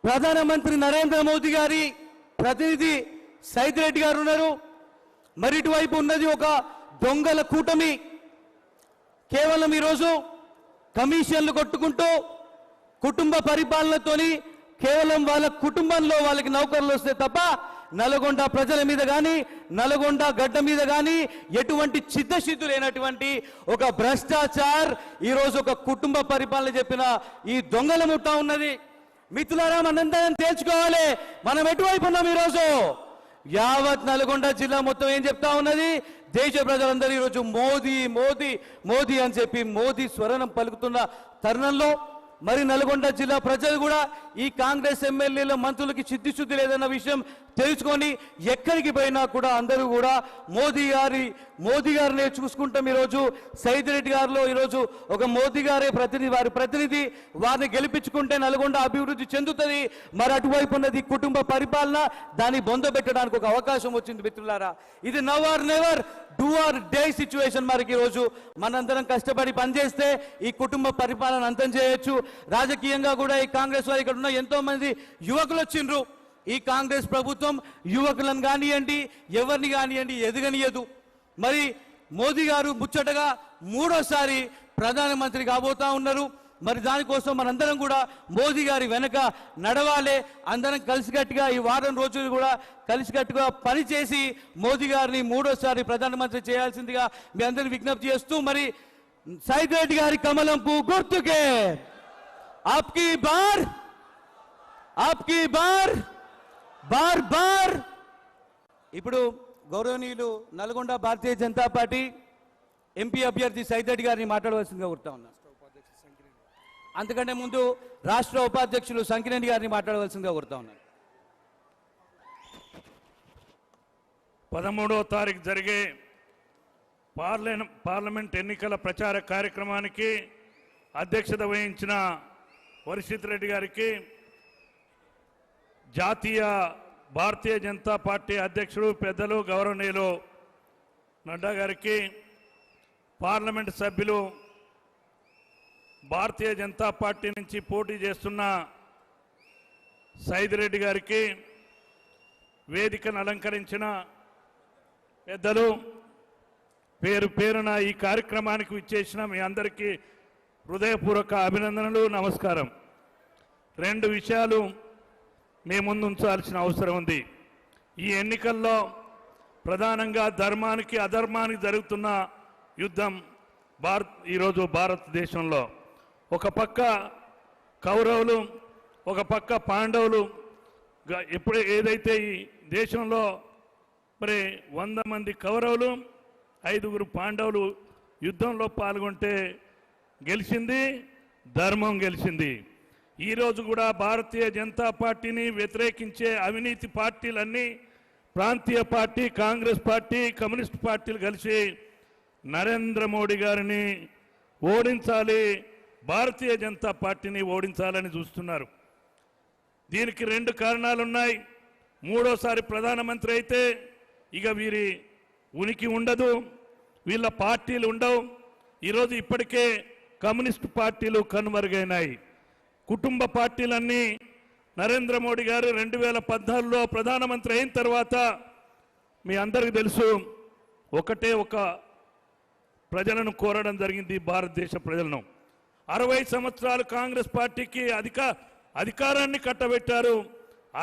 ప్రధానమంత్రి నరేంద్ర మోదీ గారి ప్రతినిధి సైదిరెడ్డి గారు ఉన్నారు, మరి ఇటువైపు ఉన్నది ఒక దొంగల కూటమి. కేవలం ఈరోజు కమిషన్లు కొట్టుకుంటూ కుటుంబ పరిపాలనతోని కేవలం వాళ్ళ కుటుంబంలో వాళ్ళకి నౌకర్లు వస్తే తప్ప నల్గొండ ప్రజల మీద కానీ నల్గొండ గడ్డ మీద కానీ ఎటువంటి చిత్తశుద్ధి లేనటువంటి ఒక భ్రష్టాచార్ ఈరోజు ఒక కుటుంబ పరిపాలన చెప్పిన ఈ దొంగల ముఠా ఉన్నది. మిత్రులారా, మనందరం తేల్చుకోవాలి, మనం ఎటువైపు ఉన్నాం. ఈరోజు యావత్ నల్గొండ జిల్లా మొత్తం ఏం చెప్తా ఉన్నది? దేశ ప్రజలందరూ ఈరోజు మోదీ మోదీ మోదీ అని చెప్పి మోదీ స్వరణం పలుకుతున్న తరుణంలో మరి నల్గొండ జిల్లా ప్రజలు కూడా ఈ కాంగ్రెస్ ఎమ్మెల్యేల మంత్రులకి చిత్తశుద్ధి లేదన్న విషయం తెలుసుకొని ఎక్కడికి పోయినా కూడా అందరూ కూడా మోదీ గారిని చూసుకుంటాం. ఈరోజు సైదిరెడ్డి గారిలో ఈరోజు ఒక మోదీ గారే వారి ప్రతినిధి, వారిని గెలిపించుకుంటే నల్గొండ అభివృద్ధి చెందుతుంది. మరి అటువైపు ఉన్నది కుటుంబ పరిపాలన, దాన్ని బొందబెట్టడానికి ఒక అవకాశం వచ్చింది. మిత్రులారా, ఇది now or never, do or die situation. మనకి ఈరోజు మనందరం కష్టపడి పనిచేస్తే ఈ కుటుంబ పరిపాలన అంతం చేయొచ్చు. రాజకీయంగా కూడా ఈ కాంగ్రెస్ వారు ఇక్కడ ఉన్న ఎంతో మంది యువకులు వచ్చిండ్రు. ఈ కాంగ్రెస్ ప్రభుత్వం యువకులను కానివ్వండి, ఎవరిని కానివ్వండి ఎదగనియదు. మరి మోదీ గారు ముచ్చటగా 3వ ప్రధానమంత్రి కాబోతా ఉన్నారు. మరి దానికోసం మనందరం కూడా మోదీ గారి వెనక నడవాలి. అందరం కలిసికట్టుగా ఈ వారం రోజులు కూడా కలిసికట్టుగా పనిచేసి మోదీ గారిని 3వ ప్రధానమంత్రి చేయాల్సిందిగా మీ అందరిని విజ్ఞప్తి చేస్తూ, మరి సైదిరెడ్డి గారి కమలం పువ్వు గుర్తుకే ఆప్కి బార్ బార్ బార్. ఇప్పుడు గౌరవనీయులు నల్గొండ భారతీయ జనతా పార్టీ ఎంపీ అభ్యర్థి సైదిరెడ్డి గారిని మాట్లాడవలసిందిగా కోరుతా ఉన్నాను. అంతకంటే ముందు రాష్ట్ర ఉపాధ్యక్షులు సంకిరెడ్డి గారిని మాట్లాడవలసిందిగా కోరుతా ఉన్నాను. 13వ తారీఖు జరిగే పార్లమెంట్ ఎన్నికల ప్రచార కార్యక్రమానికి అధ్యక్షత వహించిన వరిసిత్ రెడ్డి గారికి, జాతీయ భారతీయ జనతా పార్టీ అధ్యక్షుడు పెద్దలు గౌరవనీయులు నడ్డా గారికి, పార్లమెంట్ సభ్యులు భారతీయ జనతా పార్టీ నుంచి పోటీ చేస్తున్న సైదిరెడ్డి గారికి, వేదికను అలంకరించిన పెద్దలు, పేరు పేరున ఈ కార్యక్రమానికి విచ్చేసిన మీ అందరికీ హృదయపూర్వక అభినందనలు, నమస్కారం. 2 విషయాలు మీ ముందు ఉంచాల్సిన అవసరం ఉంది. ఈ ఎన్నికల్లో ప్రధానంగా ధర్మానికి అధర్మానికి జరుగుతున్న యుద్ధం ఈరోజు భారతదేశంలో ఒక పక్క కౌరవులు, ఒక పక్క పాండవులు. ఎప్పుడు ఏదైతే ఈ దేశంలో మరి 100 మంది కౌరవులు 5గురు పాండవులు యుద్ధంలో పాల్గొంటే గెలిచింది ధర్మం, గెలిచింది. ఈరోజు కూడా భారతీయ జనతా పార్టీని వ్యతిరేకించే అవినీతి పార్టీలన్నీ, ప్రాంతీయ పార్టీ, కాంగ్రెస్ పార్టీ, కమ్యూనిస్ట్ పార్టీలు కలిసి నరేంద్ర మోడీ గారిని ఓడించాలి, భారతీయ జనతా పార్టీని ఓడించాలని చూస్తున్నారు. దీనికి 2 కారణాలున్నాయి. 3వసారి ప్రధానమంత్రి అయితే ఇక వీరి ఉనికి ఉండదు, వీళ్ళ పార్టీలు ఉండవు. ఈరోజు ఇప్పటికే కమ్యూనిస్ట్ పార్టీలు కనుమరుగైనాయి. కుటుంబ పార్టీలన్నీ నరేంద్ర మోడీ గారు 2014లో ప్రధానమంత్రి అయిన తర్వాత మీ అందరికీ తెలుసు, ఒక ప్రజలను కోరడం జరిగింది, భారతదేశ ప్రజలను. 60 సంవత్సరాలు కాంగ్రెస్ పార్టీకి అధికారాన్ని కట్టబెట్టారు.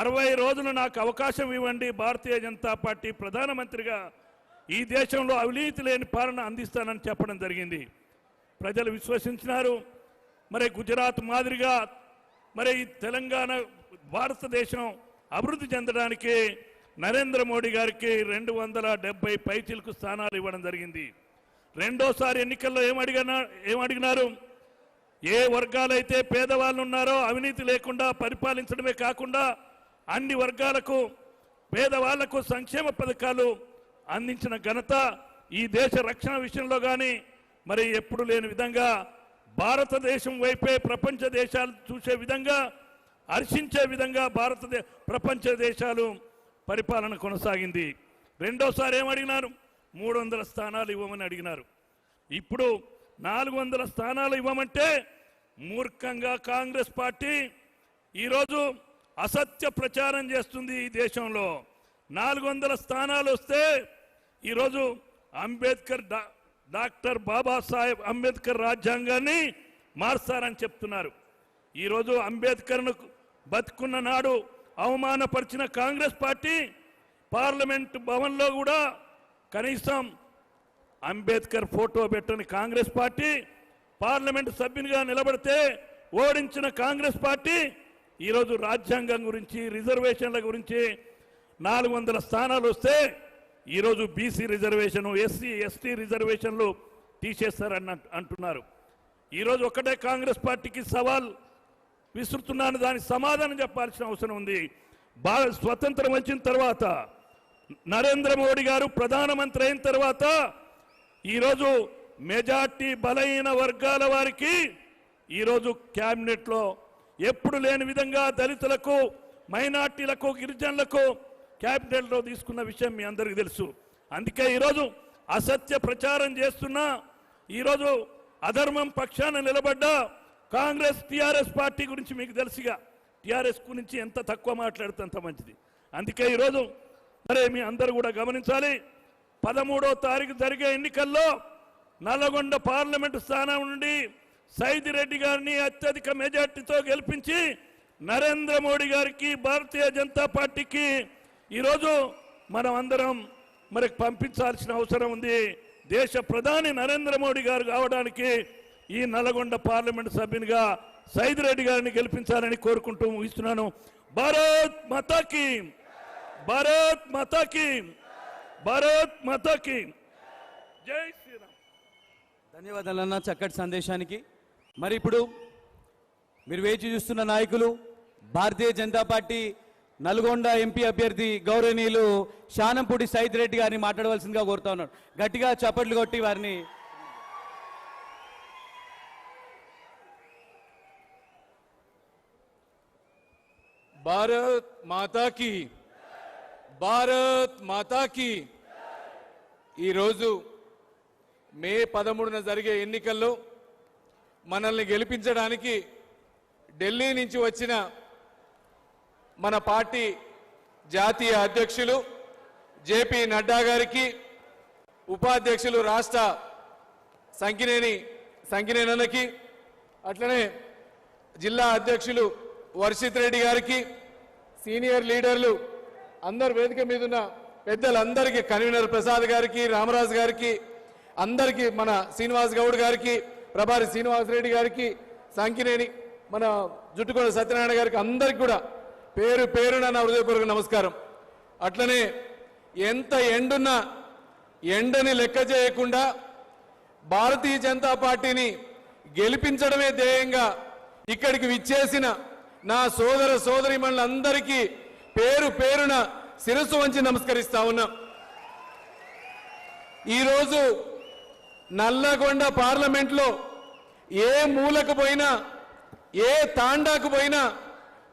60 రోజులు నాకు అవకాశం ఇవ్వండి, భారతీయ జనతా పార్టీ ప్రధానమంత్రిగా ఈ దేశంలో అవినీతి లేని పాలన అందిస్తానని చెప్పడం జరిగింది. ప్రజలు విశ్వసించినారు. మరి గుజరాత్ మాదిరిగా మరి తెలంగాణ, భారతదేశం అభివృద్ధి చెందడానికి నరేంద్ర మోడీ గారికి 270 పైచిలకు స్థానాలు ఇవ్వడం జరిగింది. 2వసారి ఎన్నికల్లో ఏమడిగినారు? ఏ వర్గాలైతే పేదవాళ్ళు ఉన్నారో అవినీతి లేకుండా పరిపాలించడమే కాకుండా అన్ని వర్గాలకు, పేదవాళ్లకు సంక్షేమ పథకాలు అందించిన ఘనత ఈ దేశ రక్షణ విషయంలో కానీ మరి ఎప్పుడు లేని విధంగా భారతదేశం వైపే ప్రపంచ దేశాలు చూసే విధంగా, హర్షించే విధంగా ప్రపంచ దేశాలు పరిపాలన కొనసాగింది. 2వసారి ఏమడిగినారు? 300 స్థానాలు ఇవ్వమని అడిగినారు. ఇప్పుడు 400 స్థానాలు ఇవ్వమంటే మూర్ఖంగా కాంగ్రెస్ పార్టీ ఈరోజు అసత్య ప్రచారం చేస్తుంది. ఈ దేశంలో 400 స్థానాలు వస్తే ఈరోజు అంబేద్కర్ డాక్టర్ బాబాసాహెబ్ అంబేద్కర్ రాజ్యాంగాన్ని మార్చారని చెప్తున్నారు. ఈరోజు అంబేద్కర్ను బతుకున్న నాడు అవమానపరిచిన కాంగ్రెస్ పార్టీ పార్లమెంట్ భవన్లో కూడా కనీసం అంబేద్కర్ ఫోటో పెట్టని కాంగ్రెస్ పార్టీ పార్లమెంట్ సభ్యునిగా నిలబడితే ఓడించిన కాంగ్రెస్ పార్టీ ఈరోజు రాజ్యాంగం గురించి రిజర్వేషన్ల గురించి 400 స్థానాలు వస్తే ఈరోజు బీసీ రిజర్వేషన్ ఎస్సీ ఎస్టీ రిజర్వేషన్లు తీసేస్తారని అంటున్నారు. ఈరోజు ఒకటే కాంగ్రెస్ పార్టీకి సవాల్ విసురుతున్నాను, దానికి సమాధానం చెప్పాల్సిన అవసరం ఉంది. స్వతంత్రం వచ్చిన తర్వాత నరేంద్ర మోడీ గారు ప్రధానమంత్రి అయిన తర్వాత ఈరోజు మెజార్టీ బలహీన వర్గాల వారికి ఈరోజు క్యాబినెట్లో ఎప్పుడు లేని విధంగా దళితులకు మైనార్టీలకు గిరిజనులకు క్యాబినెట్లో తీసుకున్న విషయం మీ అందరికీ తెలుసు. అందుకే ఈరోజు అసత్య ప్రచారం చేస్తున్నా ఈరోజు అధర్మం పక్షాన నిలబడ్డ కాంగ్రెస్ టీఆర్ఎస్ పార్టీ గురించి మీకు తెలుసుగా, టీఆర్ఎస్ గురించి ఎంత తక్కువ మాట్లాడితే అంత మంచిది. అందుకే ఈరోజు మరి మీ అందరూ కూడా గమనించాలి, 13వ తారీఖు జరిగే ఎన్నికల్లో నల్లగొండ పార్లమెంటు స్థానం నుండి సైదిరెడ్డి గారిని అత్యధిక మెజార్టీతో గెలిపించి నరేంద్ర మోడీ గారికి భారతీయ జనతా పార్టీకి ఈరోజు మనం అందరం మరి పంపించాల్సిన అవసరం ఉంది. దేశ ప్రధాని నరేంద్ర మోడీ గారు కావడానికి ఈ నల్లగొండ పార్లమెంటు సభ్యునిగా సైదిరెడ్డి గారిని గెలిపించాలని కోరుకుంటూ ముగిస్తున్నాను. భారత్ మాతాకి, భారత్ మాతాకి, భారత్ మాతాకి జై శ్రీరామ్. ధన్యవాదాలన్న చక్కటి సందేశానికి. మరి ఇప్పుడు మీరు వేచి చూస్తున్న నాయకులు భారతీయ జనతా పార్టీ నల్గొండ ఎంపీ అభ్యర్థి గౌరవనీయులు శానంపూడి సైదిరెడ్డి గారిని మాట్లాడవలసిందిగా కోరుతా ఉన్నారు. గట్టిగా చప్పట్లు కొట్టి వారిని భారత్ మాతాకి, భారత్ మాతాకి. ఈరోజు మే 13న జరిగే ఎన్నికల్లో మనల్ని గెలిపించడానికి ఢిల్లీ నుంచి వచ్చిన మన పార్టీ జాతీయ అధ్యక్షులు జేపీ నడ్డా గారికి, ఉపాధ్యక్షులు రాష్ట్ర సంకినేనకి, అట్లనే జిల్లా అధ్యక్షులు వర్షిత్ రెడ్డి గారికి, సీనియర్ లీడర్లు అందరు వేదిక మీద ఉన్న పెద్దలందరికీ, కన్వీనర్ ప్రసాద్ గారికి, రామరాజు గారికి, అందరికీ, మన శ్రీనివాస్ గౌడ్ గారికి, ప్రభారి శ్రీనివాసరెడ్డి గారికి, సంకినేని మన జుట్టుకొండ సత్యనారాయణ గారికి, అందరికి కూడా పేరు పేరున నా హృదయపూర్వక నమస్కారం. అట్లనే ఎంత ఎండున్నా ఎండని లెక్క చేయకుండా భారతీయ జనతా పార్టీని గెలిపించడమే ధ్యేయంగా ఇక్కడికి విచ్చేసిన నా సోదర సోదరీమణులందరికీ పేరు పేరున శిరస్సు వంచి నమస్కరిస్తా ఉన్నా. ఈరోజు నల్లగొండ పార్లమెంట్లో ఏ మూలకు పోయినా, ఏ తాండాకు పోయినా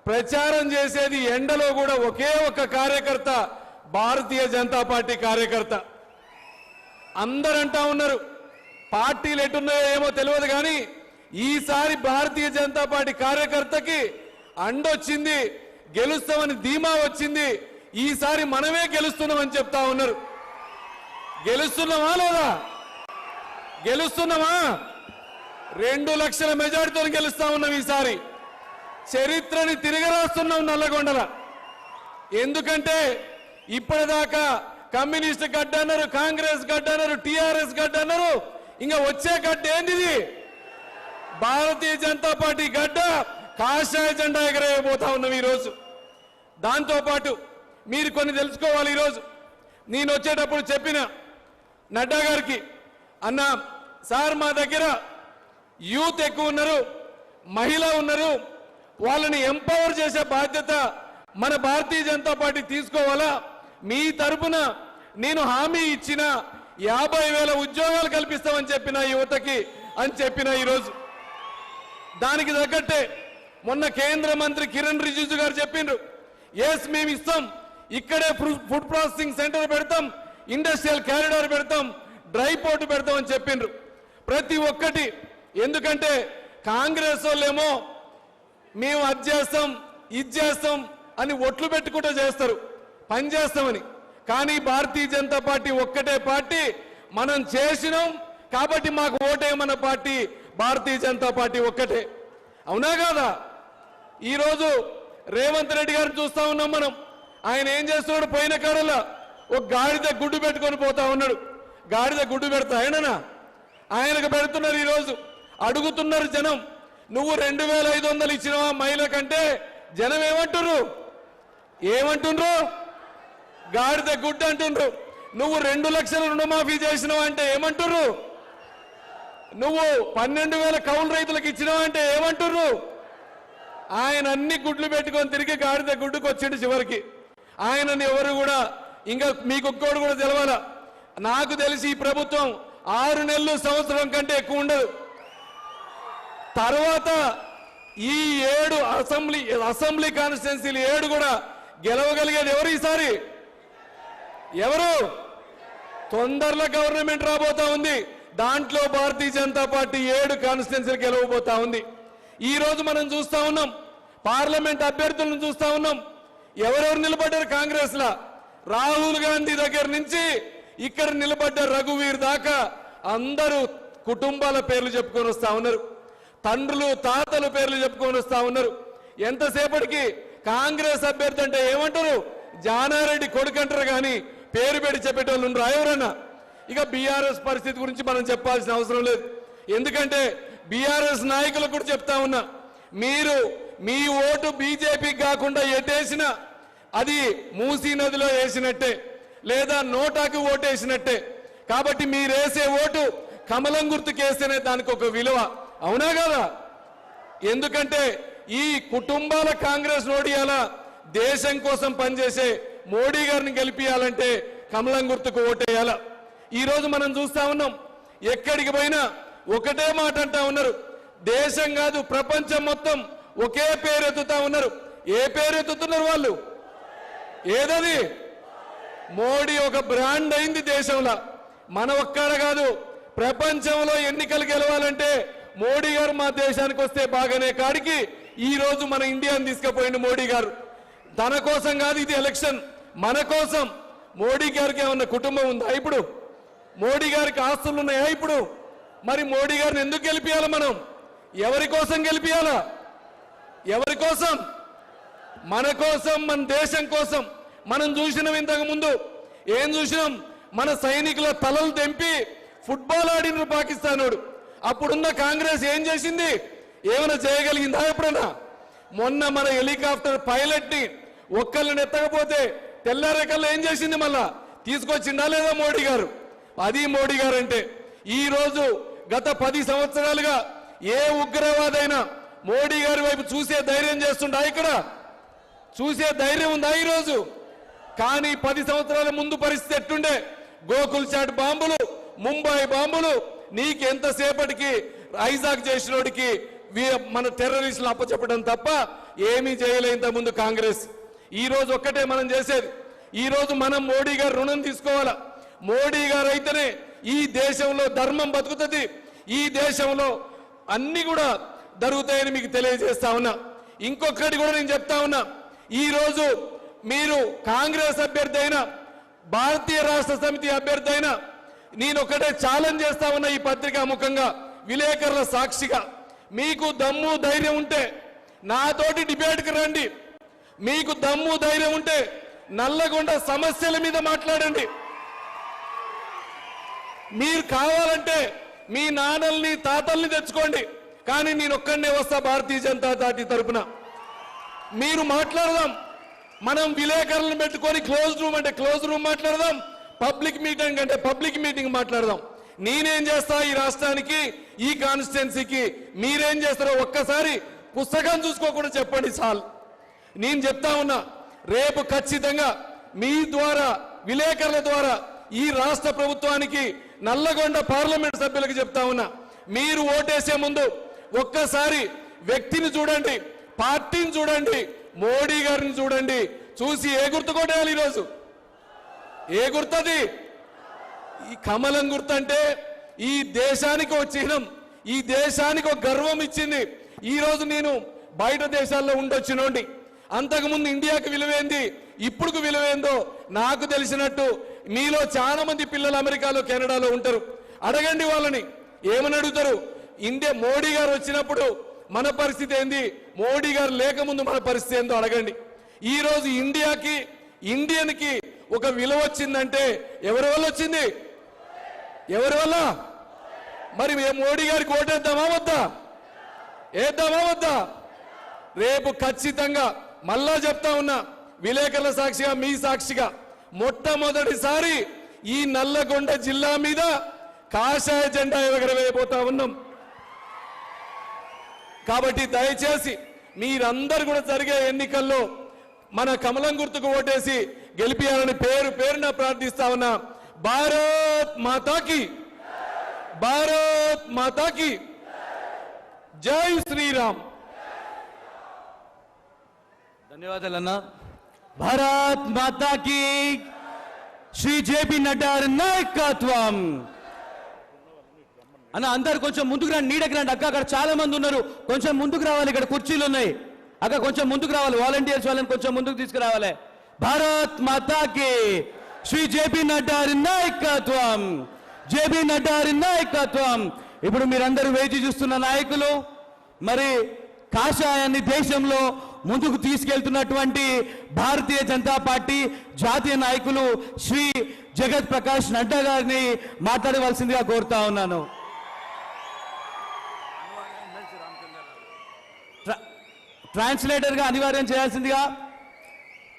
ప్రచారం చేసేది ఎండలో కూడా ఒకే ఒక్క కార్యకర్త, భారతీయ జనతా పార్టీ కార్యకర్త. అందరంటా ఉన్నారు పార్టీలు ఎట్టున్నాయో ఏమో తెలియదు కానీ ఈసారి భారతీయ జనతా పార్టీ కార్యకర్తకి అండొచ్చింది, గెలుస్తామని ధీమా వచ్చింది. ఈసారి మనమే గెలుస్తున్నామని చెప్తా ఉన్నారు. గెలుస్తున్నామా లేదా? గెలుస్తున్నామా? 2 లక్షల మెజార్టీతో గెలుస్తా ఉన్నాం. ఈసారి చరిత్రని తిరగరాస్తున్నాం నల్లగొండల. ఎందుకంటే ఇప్పటిదాకా కమ్యూనిస్ట్ గడ్డ అన్నారు, కాంగ్రెస్ గడ్డ అన్నారు, టిఆర్ఎస్ గడ్డ అన్నారు. ఇంకా వచ్చే గడ్డ ఏంటిది? భారతీయ జనతా పార్టీ గడ్డ. కాషాయ జెండా ఎగరేయబోతా ఉన్నాం ఈరోజు. దాంతోపాటు మీరు కొన్ని తెలుసుకోవాలి. ఈరోజు నేను వచ్చేటప్పుడు చెప్పిన నడ్డా గారికి, అన్న సార్ మా దగ్గర యూత్ ఎక్కువ ఉన్నారు, మహిళ ఉన్నారు, వాళ్ళని ఎంపవర్ చేసే బాధ్యత మన భారతీయ జనతా పార్టీ తీసుకోవాలా? మీ తరపున నేను హామీ ఇచ్చిన 50,000 ఉద్యోగాలు కల్పిస్తామని చెప్పిన యువతకి అని చెప్పిన ఈరోజు. దానికి తగ్గట్టే మొన్న కేంద్ర మంత్రి కిరణ్ రిజిజు గారు చెప్పిండ్రు, ఎస్ మేము ఇస్తాం, ఇక్కడే ఫుడ్ ప్రాసెసింగ్ సెంటర్ పెడతాం, ఇండస్ట్రియల్ కారిడార్ పెడతాం, డ్రై పోర్ట్ పెడతాం అని చెప్పిండ్రు. ప్రతి ఒక్కటి. ఎందుకంటే కాంగ్రెస్ వాళ్ళేమో మేము అది చేస్తాం ఇది చేస్తాం అని ఒట్లు పెట్టుకుంటూ చేస్తారు. పనిచేస్తామని. కానీ భారతీయ జనతా పార్టీ ఒక్కటే పార్టీ, మనం చేసినాం కాబట్టి మాకు ఓటేయమన్న పార్టీ భారతీయ జనతా పార్టీ ఒక్కటే. అవునా కాదా? ఈరోజు రేవంత్ రెడ్డి గారిని చూస్తా ఉన్నాం మనం. ఆయన ఏం చేస్తున్నాడు? పోయిన కాడలా ఒక గాడిద గుడ్డు పెట్టుకొని పోతా ఉన్నాడు. గాడిద గుడ్డు పెడతా ఆయనకు పెడుతున్నారు. ఈరోజు అడుగుతున్నారు జనం, నువ్వు 2500 ఇచ్చినవా మహిళ కంటే? జనం ఏమంటుండ్రు? గాడిద గుడ్డు అంటుండ్రు. నువ్వు 2 లక్షల రుణమాఫీ చేసినావు అంటే ఏమంటుర్రు? నువ్వు 12,000 కౌలు రైతులకు ఇచ్చినావు అంటే ఏమంటుర్రు? ఆయన అన్ని గుడ్లు పెట్టుకొని తిరిగి గాడిద గుడ్డుకు వచ్చిండు చివరికి. ఆయనని ఎవరు కూడా ఇంకా మీకు ఒక్కోడు కూడా తెలవాల. నాకు తెలిసి ఈ ప్రభుత్వం 6 నెలలు సంవత్సరం కంటే ఎక్కువ ఉండదు. తర్వాత ఈ 7 అసెంబ్లీ కాన్స్టిట్యున్సీలు 7 కూడా గెలవగలిగేది ఎవరు ఈసారి? ఎవరు? తొందరలో గవర్నమెంట్ రాబోతా ఉంది. దాంట్లో భారతీయ జనతా పార్టీ 7 కాన్స్టిట్యున్సీలు గెలవబోతా ఉంది. ఈ రోజు మనం చూస్తా ఉన్నాం, పార్లమెంట్ అభ్యర్థులను చూస్తా ఉన్నాం. ఎవరెవరు నిలబడ్డారు కాంగ్రెస్ లా? రాహుల్ గాంధీ దగ్గర నుంచి ఇక్కడ నిలబడ్డ రఘువీర్ దాకా అందరూ కుటుంబాల పేర్లు చెప్పుకొని వస్తా ఉన్నారు. తండ్రులు తాతల పేర్లు చెప్పుకొని వస్తా ఉన్నారు. ఎంతసేపటికి కాంగ్రెస్ అభ్యర్థి అంటే ఏమంటారు? జానారెడ్డి కొడుకు అంటారు కానీ పేరు పెట్టి చెప్పేటోళ్ళు ఎవరన్నా? ఇక బీఆర్ఎస్ పరిస్థితి గురించి మనం చెప్పాల్సిన అవసరం లేదు. ఎందుకంటే బీఆర్ఎస్ నాయకులకు కూడా చెప్తా ఉన్నా, మీరు మీ ఓటు బీజేపీకి కాకుండా ఎటేసినా అది మూసీ నదిలో వేసినట్టే, లేదా నోటాకు ఓటు వేసినట్టే. కాబట్టి మీరేసే ఓటు కమలం గుర్తుకేస్తేనే దానికి ఒక విలువ. అవునా కదా? ఎందుకంటే ఈ కుటుంబాల కాంగ్రెస్ ఓడియాల దేశం కోసం పనిచేసే మోడీ గారిని గెలిపియాలంటే కమలం గుర్తుకు ఓటేయాల. ఈ రోజు మనం చూస్తా ఉన్నాం, ఎక్కడికి పోయినా ఒకటే మాట అంటా ఉన్నారు. దేశం కాదు ప్రపంచం మొత్తం ఒకే పేరు ఎత్తుతా ఉన్నారు. ఏ పేరు ఎత్తుతున్నారు వాళ్ళు? ఏదది? మోడీ ఒక బ్రాండ్ అయింది దేశంలో. మన ఒక్కడ కాదు, ప్రపంచంలో ఎన్నికలు గెలవాలంటే మోడీ గారు మా దేశానికి వస్తే బాగానే కాడికి ఈ రోజు మన ఇండియాని తీసుకుపోయింది మోడీ గారు. తన కోసం కాదు ఇది ఎలక్షన్, మన కోసం. మోడీ గారికి ఏమన్నా కుటుంబం ఉందా ఇప్పుడు? మోడీ గారికి ఆస్తులు ఉన్నాయా ఇప్పుడు? మరి మోడీ గారిని ఎందుకు గెలిపియాలి మనం? ఎవరి కోసం గెలిపియాలా? ఎవరి కోసం? మన కోసం, మన దేశం కోసం. మనం చూసినాం ఇంతకు ముందు, ఏం చూసినాం? మన సైనికుల తలలు తెంపి ఫుట్బాల్ ఆడిన పాకిస్తానోడు. అప్పుడున్న కాంగ్రెస్ ఏం చేసింది? ఏమైనా చేయగలిగిందా ఎప్పుడన్నా? మొన్న మన హెలికాప్టర్ పైలట్ ని ఒక్కళ్ళని ఎత్తకపోతే తెల్లారేకల్లా ఏం చేసింది? మళ్ళా తీసుకొచ్చిందా లేదా మోడీ గారు? అది మోడీ గారు అంటే. ఈ రోజు గత 10 సంవత్సరాలుగా ఏ ఉగ్రవాదైనా మోడీ గారి వైపు చూసే ధైర్యం చేస్తుండా? ఇక్కడ చూసే ధైర్యం ఉందా ఈరోజు? కానీ 10 సంవత్సరాల ముందు పరిస్థితి ఎట్టుండే? గోకుల్ చాట్ బాంబులు, ముంబై బాంబులు, నీకెంతసేపటికి ఐజాక్ చేసినోడికి మన టెర్రరిస్టులు అప్పచెప్పడం తప్ప ఏమీ చేయలే ఇంత ముందు కాంగ్రెస్. ఈ రోజు ఒక్కటే మనం చేసేది, ఈ రోజు మనం మోడీ గారు రుణం తీసుకోవాలా. మోడీ గారు అయితేనే ఈ దేశంలో ధర్మం బతుకుతుంది, ఈ దేశంలో అన్ని కూడా జరుగుతాయని మీకు తెలియజేస్తా ఉన్నా. ఇంకొకటి కూడా నేను చెప్తా ఉన్నా, ఈ రోజు మీరు కాంగ్రెస్ అభ్యర్థి అయినా భారతీయ రాష్ట్ర సమితి అభ్యర్థి అయినా నేను ఒకటే ఛాలెంజ్ చేస్తా ఉన్నా ఈ పత్రికా ముఖంగా, విలేకరుల సాక్షిగా. మీకు దమ్ము ధైర్యం ఉంటే నాతోటి డిబేట్కి రండి. మీకు దమ్ము ధైర్యం ఉంటే నల్లగొండ సమస్యల మీద మాట్లాడండి. మీరు కావాలంటే మీ నాన్నల్ని తాతల్ని తెచ్చుకోండి, కానీ నేను ఒక్కడనే వస్తా భారతీయ జనతా పార్టీ తరఫున. మీరు మాట్లాడదాం, మనం విలేకరులను పెట్టుకొని క్లోజ్ రూమ్ అంటే క్లోజ్ రూమ్ మాట్లాడదాం, పబ్లిక్ మీటింగ్ అంటే పబ్లిక్ మీటింగ్ మాట్లాడదాం. నేనేం చేస్తా ఈ రాష్ట్రానికి, ఈ కాన్స్టిట్యున్సీకి, మీరేం చేస్తారో ఒక్కసారి పుస్తకం చూసుకోకుండా చెప్పండి చాలు. నేను చెప్తా ఉన్నా, రేపు ఖచ్చితంగా మీ ద్వారా విలేకరుల ద్వారా ఈ రాష్ట్ర ప్రభుత్వానికి నల్లగొండ పార్లమెంట్ సభ్యులకు చెప్తా ఉన్నా, మీరు ఓటేసే ముందు ఒక్కసారి వ్యక్తిని చూడండి, పార్టీని చూడండి, మోడీ గారిని చూడండి. చూసి ఏ గుర్తు కొట్టేయాలి? ఈరోజు ఏ గుర్తది? ఈ కమలం గుర్తు అంటే ఈ దేశానికి ఒక చిహ్నం, ఈ దేశానికి ఒక గర్వం ఇచ్చింది. ఈ రోజు నేను బయట దేశాల్లో ఉండొచ్చినోండి, అంతకుముందు ఇండియాకి విలువేంది, ఇప్పుడు విలువేందో నాకు తెలిసినట్టు మీలో చాలా మంది పిల్లలు అమెరికాలో కెనడాలో ఉంటారు. అడగండి వాళ్ళని, ఏమని అడుగుతారు? ఇండియా మోడీ గారు వచ్చినప్పుడు మన పరిస్థితి ఏంది, మోడీ గారు లేకముందు మన పరిస్థితి ఏందో అడగండి. ఈ రోజు ఇండియాకి, ఇండియన్కి ఒక విలువ వచ్చిందంటే ఎవరి వల్ల వచ్చింది? ఎవరి వల్ల? మరి మేము మోడీ గారికి ఓటేద్దామా వద్దా? వేద్దామా వద్దా? రేపు ఖచ్చితంగా మళ్ళా చెప్తా ఉన్నా, విలేకరుల సాక్షిగా, మీ సాక్షిగా, మొట్టమొదటిసారి ఈ నల్లగొండ జిల్లా మీద కాషాయ జెండా ఎగరవేయబోతా ఉన్నాం. కాబట్టి దయచేసి మీరందరూ కూడా జరిగే ఎన్నికల్లో మన కమలం గుర్తుకు ఓటేసి గెలిపియాలని పేరు పేరున ప్రార్థిస్తా ఉన్నా. భారత్ మాతాకి, భారత్ మాతాకి జై శ్రీరామ్. ధన్యవాదాలన్నా. భారత్ మాతాకి శ్రీ జేపీ నడ్డా నాయకత్వం. అన్న అందరు కొంచెం ముందుకు రండి, నీడకి రండి. అక్క అక్కడ చాలా మంది ఉన్నారు, కొంచెం ముందుకు రావాలి. ఇక్కడ కుర్చీలు ఉన్నాయి అక్క, కొంచెం ముందుకు రావాలి. వాలంటీర్స్ వాళ్ళని కొంచెం ముందుకు తీసుకురావాలి. భారత్ మాతాకి శ్రీ జేపీ నడ్డా నాయకత్వం, జేపీ నడ్డా నాయకత్వం. ఇప్పుడు మీరందరూ వేచి చూస్తున్న నాయకులు, మరి కాషాయాన్ని దేశంలో ముందుకు తీసుకెళ్తున్నటువంటి భారతీయ జనతా పార్టీ జాతీయ నాయకులు శ్రీ జగత్ ప్రకాష్ నడ్డా గారిని మాట్లాడవలసిందిగా కోరుతా ఉన్నాను. ట్రాన్స్లేటర్ గా అనివార్యం చేయాల్సిందిగా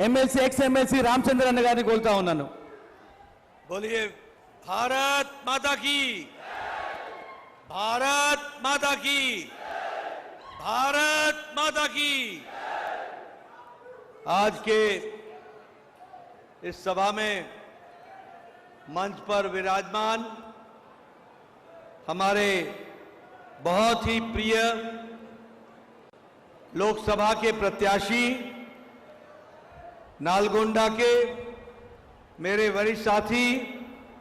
ఎమ్మెల్సీ ఎక్స్ ఎమ్మెల్సీ రామచంద్ర అన్న గారిని కోరుతా ఉన్నాను. बोलिए भारत माता की, भारत माता की, भारत माता की। आज के इस सभा में मंच पर विराजमान हमारे बहुत ही प्रिय लोकसभा के प्रत्याशी, नालगोंडा के मेरे वरिष्ठ साथी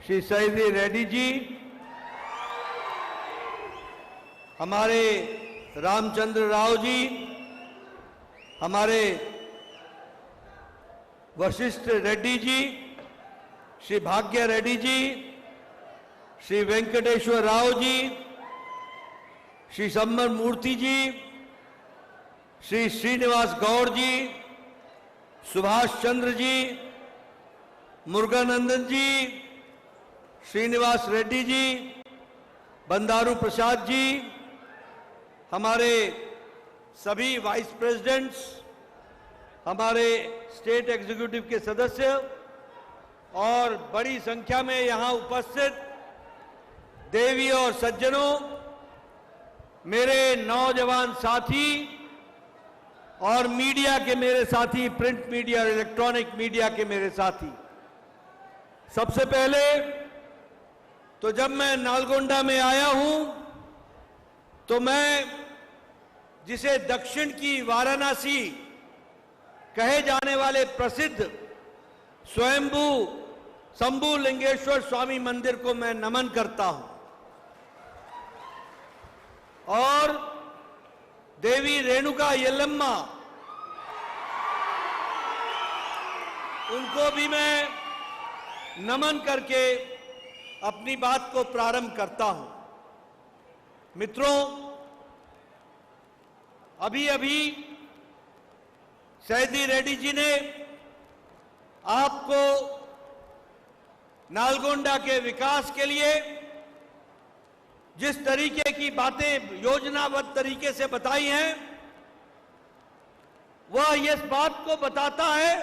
श्री सैदी रेड्डी जी, हमारे रामचंद्र राव जी, हमारे वशिष्ठ रेड्डी जी, श्री भाग्य रेड्डी जी, श्री वेंकटेश्वर राव जी, श्री सम्मर मूर्ति जी, श्री श्रीनिवास गौड़ जी, सुभाष चंद्र जी, मुरुगानंदन जी, श्रीनिवास रेड्डी जी, बंदारू प्रसाद जी, हमारे सभी वाइस प्रेसिडेंट्स, हमारे स्टेट एग्जीक्यूटिव के सदस्य और बड़ी संख्या में यहां उपस्थित देवी और सज्जनों, मेरे नौजवान साथी और मीडिया के मेरे साथी, प्रिंट मीडिया और इलेक्ट्रॉनिक मीडिया के मेरे साथी, सबसे पहले तो जब मैं नालगोंडा में आया हूं तो मैं जिसे दक्षिण की वाराणसी कहे जाने वाले प्रसिद्ध स्वयंभू शंभू लिंगेश्वर स्वामी मंदिर को मैं नमन करता हूं और देवी रेणुका यल्लम्मा, उनको भी मैं नमन करके अपनी बात को प्रारंभ करता हूं। मित्रों, अभी अभी सैदी रेड्डी जी ने आपको नालगोंडा के विकास के लिए जिस तरीके की बातें योजनाबद्ध तरीके से बताई हैं, वह इस बात को बताता है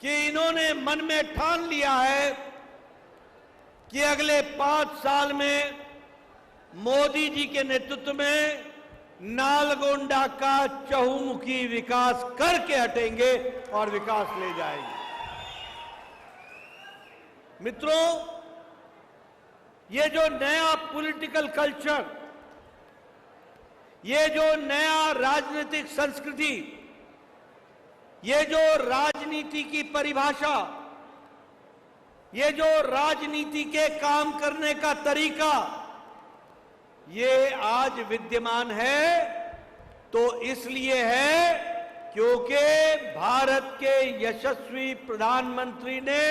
कि इन्होंने मन में ठान लिया है कि अगले 5 साल में मोदी जी के नेतृत्व में नालगोंडा का चहुमुखी विकास करके हटेंगे और विकास ले जाएंगे। मित्रों, ये जो नया पॉलिटिकल कल्चर, ये जो नया राजनीतिक संस्कृति, ये जो राजनीति की परिभाषा, ये जो राजनीति के काम करने का तरीका, ये आज विद्यमान है तो इसलिए है क्योंकि भारत के यशस्वी प्रधानमंत्री ने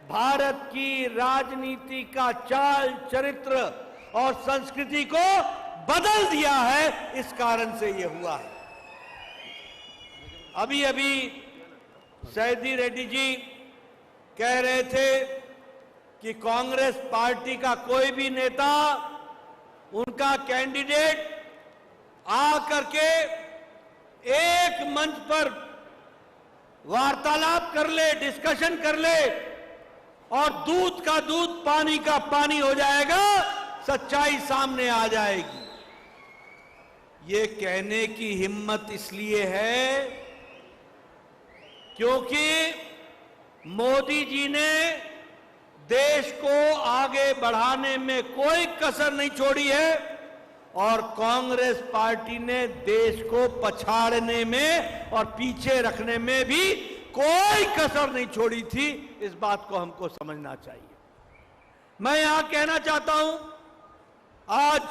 भारत की राजनीति का चाल चरित्र और संस्कृति को बदल दिया है। इस कारण से यह हुआ है। अभी अभी सैदी रेड्डी जी कह रहे थे कि कांग्रेस पार्टी का कोई भी नेता उनका कैंडिडेट आ करके एक मंच पर वार्तालाप कर ले, डिस्कशन कर ले और दूध का दूध पानी का पानी हो जाएगा, सच्चाई सामने आ जाएगी। ये कहने की हिम्मत इसलिए है क्योंकि मोदी जी ने देश को आगे बढ़ाने में कोई कसर नहीं छोड़ी है और कांग्रेस पार्टी ने देश को पछाड़ने में और पीछे रखने में भी कोई कसर नहीं छोड़ी थी। इस बात को हमको समझना चाहिए। मैं यहां कहना चाहता हूं, आज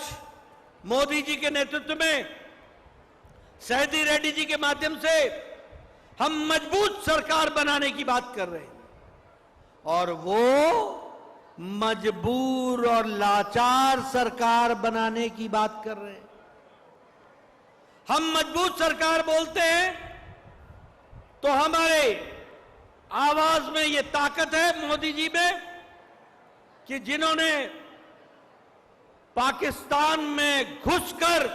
मोदी जी के नेतृत्व में सैदी रेड्डी जी के माध्यम से हम मजबूत सरकार बनाने की बात कर रहे हैं और वो मजबूर और लाचार सरकार बनाने की बात कर रहे हैं। हम मजबूत सरकार बोलते हैं तो हमारे आवाज में ये ताकत है मोदी जी में कि जिन्होंने पाकिस्तान में घुसकर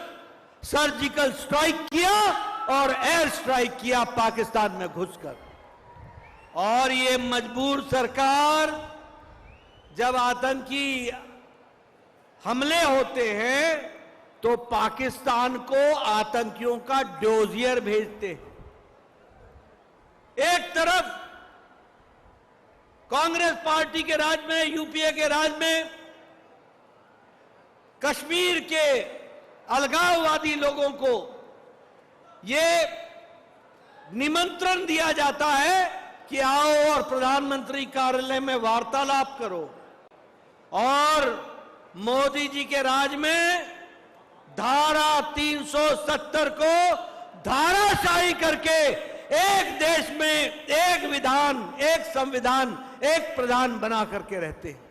सर्जिकल स्ट्राइक किया और एयर स्ट्राइक किया पाकिस्तान में घुसकर। और ये मजबूर सरकार जब आतंकी हमले होते हैं तो पाकिस्तान को आतंकियों का डोजियर भेजते हैं। एक तरफ कांग्रेस पार्टी के राज में, यूपीए के राज में कश्मीर के अलगाववादी लोगों को ये निमंत्रण दिया जाता है कि आओ और प्रधानमंत्री कार्यालय में वार्तालाप करो, और मोदी जी के राज में धारा 370 को धाराशाही करके एक देश में एक विधान, एक संविधान, एक प्रधान बना करके रहते हैं।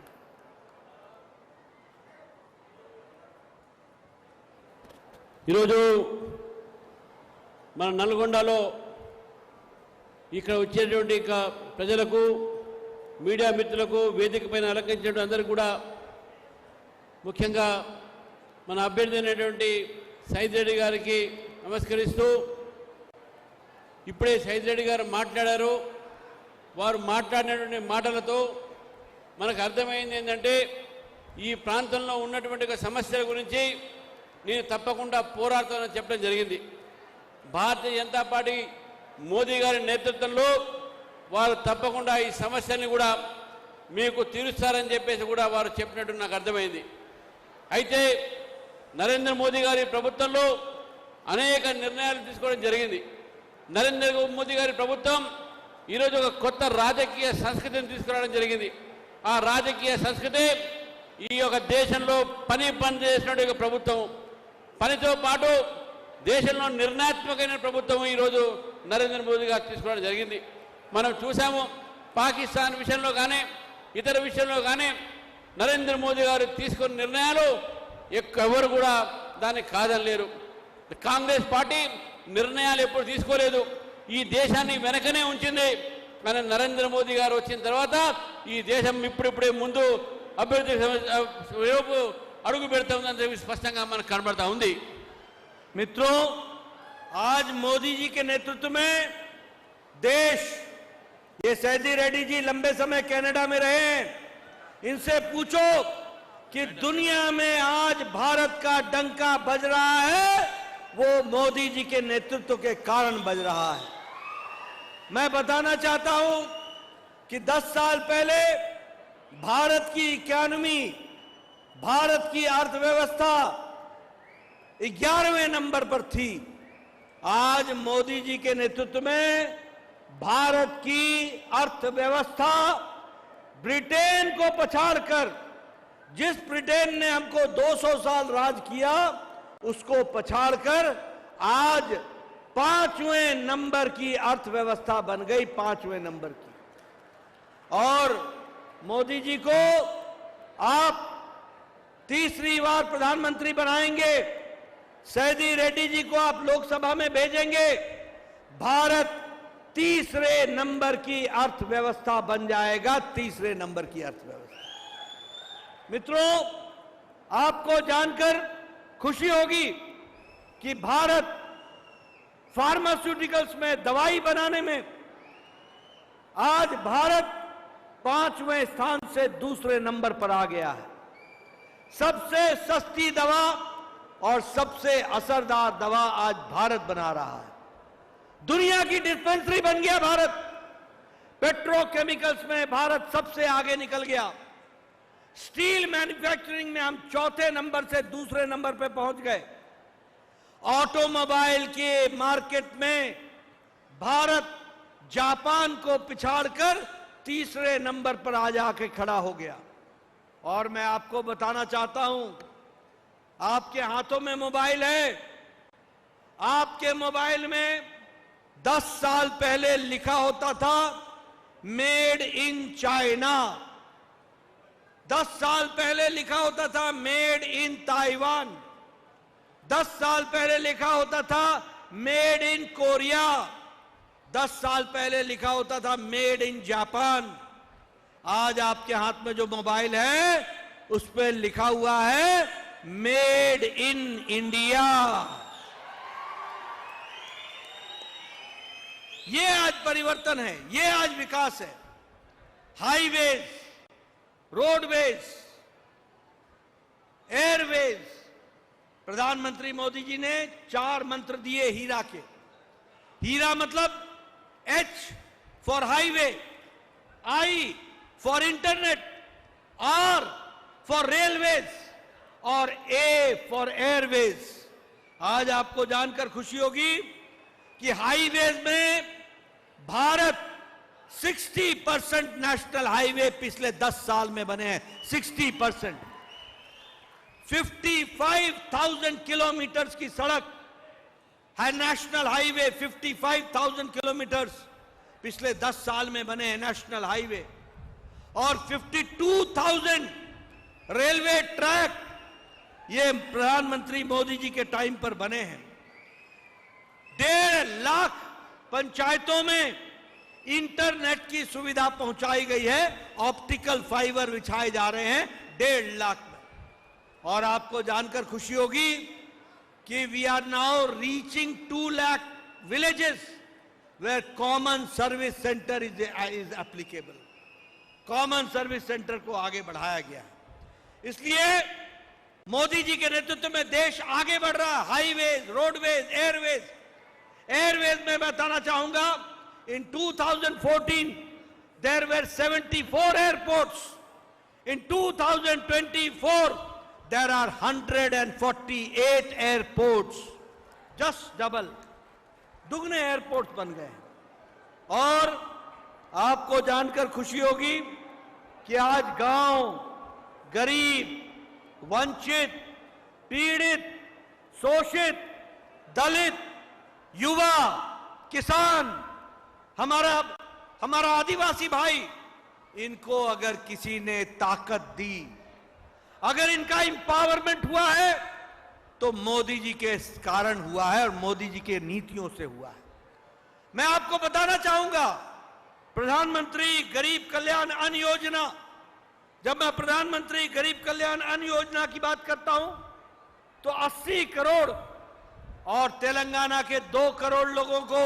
ఈరోజు మన నల్గొండలో ఇక్కడ వచ్చేటువంటి ప్రజలకు, మీడియా మిత్రులకు, వేదిక పైన అలంకరించేటువంటి అందరికీ కూడా ముఖ్యంగా మన అభ్యర్థి అయినటువంటి సైద్ రెడ్డి గారికి నమస్కరిస్తూ, ఇప్పుడే సైద్ రెడ్డి గారు మాట్లాడారు. వారు మాట్లాడినటువంటి మాటలతో మనకు అర్థమైంది ఏంటంటే ఈ ప్రాంతంలో ఉన్నటువంటి సమస్యల గురించి నేను తప్పకుండా పోరాడతానని చెప్పడం జరిగింది. భారతీయ జనతా పార్టీ మోదీ గారి నేతృత్వంలో వారు తప్పకుండా ఈ సమస్యల్ని కూడా మీకు తీరుస్తారని చెప్పేసి కూడా వారు చెప్పినట్టు నాకు అర్థమైంది. అయితే నరేంద్ర మోదీ గారి ప్రభుత్వంలో అనేక నిర్ణయాలు తీసుకోవడం జరిగింది. నరేంద్ర మోదీ గారి ప్రభుత్వం ఈరోజు ఒక కొత్త రాజకీయ సంస్కృతిని తీసుకురావడం జరిగింది. ఆ రాజకీయ సంస్కృతి ఈ యొక్క దేశంలో పని చేసినటువంటి ప్రభుత్వం, పనితో పాటు దేశంలో నిర్ణయాత్మకమైన ప్రభుత్వం ఈరోజు నరేంద్ర మోదీ గారు తీసుకోవడం జరిగింది. మనం చూసాము, పాకిస్తాన్ విషయంలో కానీ ఇతర విషయంలో కానీ నరేంద్ర మోదీ గారు తీసుకున్న నిర్ణయాలు ఎవరు కూడా దాన్ని కాదనలేరు. కాంగ్రెస్ పార్టీ నిర్ణయాలు ఎప్పుడు తీసుకోలేదు, ఈ దేశాన్ని వెనకనే ఉంచింది. కానీ నరేంద్ర మోదీ గారు వచ్చిన తర్వాత ఈ దేశం ఇప్పుడిప్పుడే ముందు అభివృద్ధి వైపు అడుగు పెడుతుందని స్పష్టంగా మనకు కనబడతా ఉంది. मित्रों, आज मोदी जी के नेतृत्व में देश, ये सैदी रेड्डी जी लंबे समय कनाडा में रहे हैं, इनसे पूछो कि दुनिया में आज भारत का डंका बज रहा है, वो मोदी जी के नेतृत्व के कारण बज रहा है। मैं बताना चाहता हूं कि 10 साल पहले भारत की इकोनॉमी, भारत की अर्थव्यवस्था 11वें नंबर पर थी। आज मोदी जी के नेतृत्व में भारत की अर्थव्यवस्था ब्रिटेन को पछाड़कर, जिस ब्रिटेन ने हमको 200 साल राज किया उसको पछाड़कर आज 5वें नंबर की अर्थव्यवस्था बन गई, 5वें नंबर की। और मोदी जी को आप तीसरी बार प्रधानमंत्री बनाएंगे, सैदी रेड्डी जी को आप लोकसभा में भेजेंगे, भारत तीसरे नंबर की अर्थव्यवस्था बन जाएगा, तीसरे नंबर की अर्थव्यवस्था। मित्रों, आपको जानकर खुशी होगी कि भारत फार्मास्यूटिकल्स में, दवाई बनाने में आज भारत 5वें स्थान से दूसरे नंबर पर आ गया है। सबसे सस्ती दवा और सबसे असरदार दवा आज भारत बना रहा है। दुनिया की डिस्पेंसरी बन गया भारत। पेट्रोकेमिकल्स में भारत सबसे आगे निकल गया। स्टील मैन्युफैक्चरिंग में हम चौथे नंबर से दूसरे नंबर पे पहुंच गए। ऑटोमोबाइल के मार्केट में भारत जापान को पिछाड़कर तीसरे नंबर पर आ जाके खड़ा हो गया। और मैं आपको बताना चाहता हूं, आपके हाथों में मोबाइल है, आपके मोबाइल में 10 साल पहले लिखा होता था मेड इन चाइना, 10 साल पहले लिखा होता था मेड इन ताइवान, 10 साल पहले लिखा होता था मेड इन कोरिया, 10 साल पहले लिखा होता था मेड इन जापान। आज आपके हाथ में जो मोबाइल है उस पर लिखा हुआ है मेड इन इंडिया। ये आज परिवर्तन है, ये आज विकास है। हाईवेज, रोडवेज, एयरवेज, प्रधानमंत्री मोदी जी ने 4 मंत्र दिए हीरा के। हीरा मतलब H for highway, I for internet, R for railways और A फॉर एयरवेज। आज आपको जानकर खुशी होगी कि हाईवेज में भारत 60% नेशनल हाईवे पिछले 10 साल में बने हैं। 60%, 55,000 किलोमीटर की सड़क है नेशनल हाईवे। 55,000 किलोमीटर पिछले 10 साल में बने हैं नेशनल हाईवे। और 52,000 रेलवे ट्रैक ये प्रधानमंत्री मोदी जी के टाइम पर बने हैं। 1.5 लाख पंचायतों में इंटरनेट की सुविधा पहुंचाई गई है। ऑप्टिकल फाइबर बिछाए जा रहे हैं 1.5 लाख में। और आपको जानकर खुशी होगी कि we are now reaching 2 lakh villages where common service centre is applicable. Common service centre को आगे बढ़ाया गया है। इसलिए मोदी जी के नेतृत्व में देश आगे बढ़ रहा है। Highways, roadways, Airways. एयरवेज में बताना चाहूंगा, in 2014 there were 74 airports. In 2024 there are 148 airports. Just double, दुगने एयरपोर्ट्स बन गए। और आपको जानकर खुशी होगी कि आज गांव, गरीब, वंचित, पीड़ित, शोषित, दलित, युवा, किसान, हमारा आदिवासी भाई, इनको अगर किसी ने ताकत दी, अगर इनका इंपावरमेंट हुआ है तो मोदी जी के कारण हुआ है और मोदी जी के नीतियों से हुआ है। मैं आपको बताना चाहूंगा, प्रधानमंत्री गरीब कल्याण अन्न योजना, जब मैं प्रधानमंत्री गरीब कल्याण अन्न योजना की बात करता हूं तो 80 करोड़ और तेलंगाना के 2 करोड़ लोगों को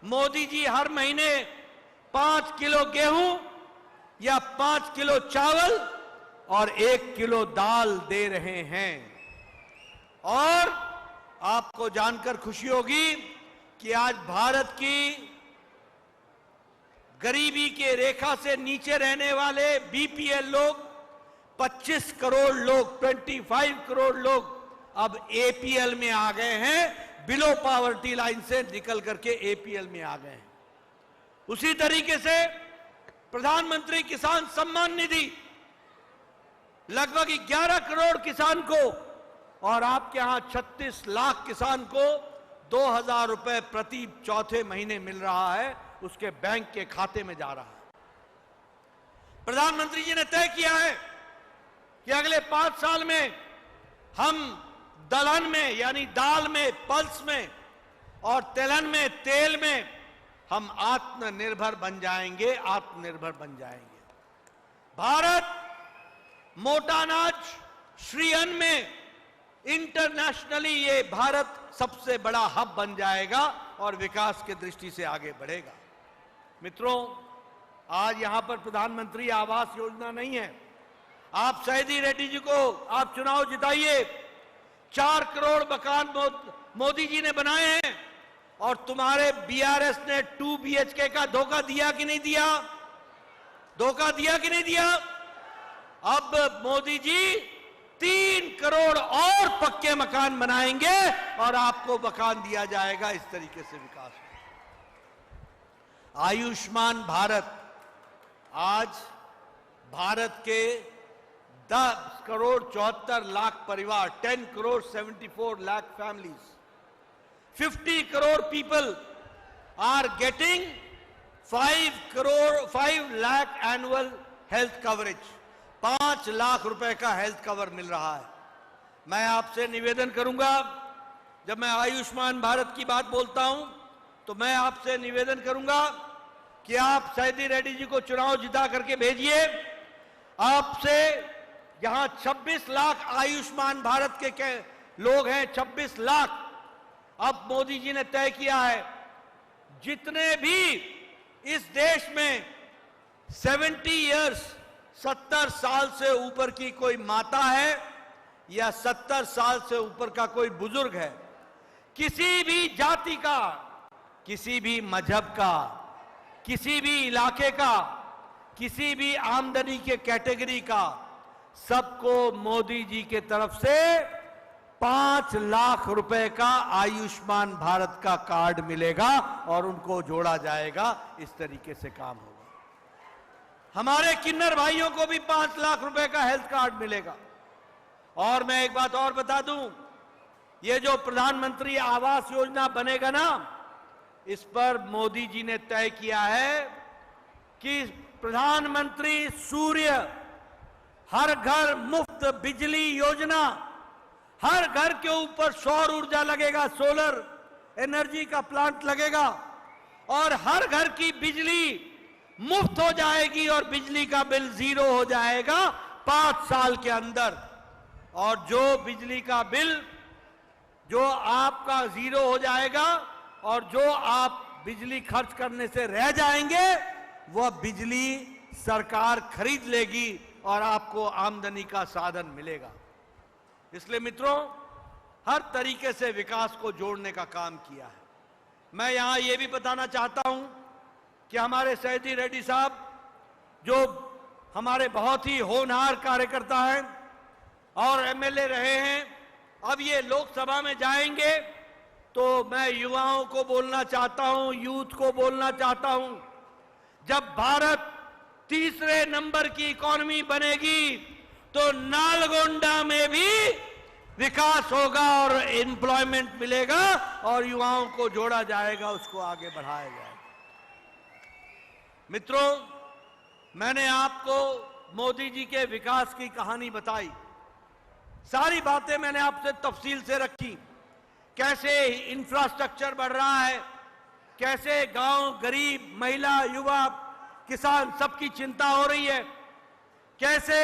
मोदी जी हर महीने 5 किलो गेहूं या 5 किलो चावल और 1 किलो दाल दे रहे हैं। और आपको जानकर खुशी होगी कि आज भारत की गरीबी के रेखा से नीचे रहने वाले बीपीएल लोग 25 करोड़ लोग, 25 करोड़ लोग अब एपीएल में आ गए हैं। बिलो पॉवर्टी लाइन से निकल करके एपीएल में आ गए हैं। उसी तरीके से प्रधानमंत्री किसान सम्मान निधि लगभग 11 करोड़ किसान को और आपके यहां 36 लाख किसान को 2,000 रुपए प्रति चौथे महीने मिल रहा है, उसके बैंक के खाते में जा रहा है। प्रधानमंत्री जी ने तय किया है कि अगले 5 साल में हम दलहन में यानी दाल में, पल्स में और तिलहन में, तेल में हम आत्मनिर्भर बन जाएंगे, आत्मनिर्भर बन जाएंगे। भारत मोटा अनाज, श्री अन्न में इंटरनेशनली ये भारत सबसे बड़ा हब बन जाएगा और विकास की दृष्टि से आगे बढ़ेगा। मित्रों, आज यहां पर प्रधानमंत्री आवास योजना नहीं है। आप सैदी रेड्डी जी को आप चुनाव जिताइए, 4 करोड़ मकान मोदी जी ने बनाए हैं और तुम्हारे बीआरएस ने 2 BHK का धोखा दिया कि नहीं दिया? धोखा दिया कि नहीं दिया? अब मोदी जी 3 करोड़ और पक्के मकान बनाएंगे और आपको मकान दिया जाएगा। इस तरीके से विकास होगा। आयुष्मान भारत, आज भारत के 10 करोड़ 74 लाख परिवार, 10 crore 74 lakh families, 50 crore people are getting 5 lakh annual health coverage। 5 lakh रुपए का हेल्थ कवर मिल रहा है। मैं आपसे निवेदन करूंगा, जब मैं आयुष्मान भारत की बात बोलता हूं तो मैं आपसे निवेदन करूंगा कि आप सैदी रेड्डी जी को चुनाव जिता करके भेजिए। आपसे यहां 26 लाख आयुष्मान भारत के लोग हैं, 26 लाख। अब मोदी जी ने तय किया है, जितने भी इस देश में 70 इयर्स 70 साल से ऊपर की कोई माता है या 70 साल से ऊपर का कोई बुजुर्ग है, किसी भी जाति का, किसी भी मजहब का, किसी भी इलाके का, किसी भी आमदनी के कैटेगरी का, सबको मोदी जी के तरफ से 5 लाख रुपए का आयुष्मान भारत का कार्ड मिलेगा और उनको जोड़ा जाएगा। इस तरीके से काम होगा। हमारे किन्नर भाइयों को भी 5 लाख रुपए का हेल्थ कार्ड मिलेगा। और मैं एक बात और बता दूं, ये जो प्रधानमंत्री आवास योजना बनेगा ना, इस पर मोदी जी ने तय किया है कि प्रधानमंत्री सूर्य हर घर मुफ्त बिजली योजना, हर घर के ऊपर सौर ऊर्जा लगेगा, सोलर एनर्जी का प्लांट लगेगा और हर घर की बिजली मुफ्त हो जाएगी और बिजली का बिल 0 हो जाएगा 5 साल के अंदर। और जो बिजली का बिल जो आपका 0 हो जाएगा और जो आप बिजली खर्च करने से रह जाएंगे, वह बिजली सरकार खरीद लेगी और आपको आमदनी का साधन मिलेगा। इसलिए मित्रों, हर तरीके से विकास को जोड़ने का काम किया है। मैं यहां यह भी बताना चाहता हूं कि हमारे सैदी रेड्डी साहब जो हमारे बहुत ही होनहार कार्यकर्ता हैं और एमएलए रहे हैं, अब ये लोकसभा में जाएंगे तो मैं युवाओं को बोलना चाहता हूं, यूथ को बोलना चाहता हूं, जब भारत तीसरे नंबर की इकोनॉमी बनेगी तो नालगोंडा में भी विकास होगा और एम्प्लॉयमेंट मिलेगा और युवाओं को जोड़ा जाएगा, उसको आगे बढ़ाया जाएगा। मित्रों, मैंने आपको मोदी जी के विकास की कहानी बताई, सारी बातें मैंने आपसे तफसील से रखी। कैसे इंफ्रास्ट्रक्चर बढ़ रहा है, कैसे गांव, गरीब, महिला, युवा, किसान सबकी चिंता हो रही है, कैसे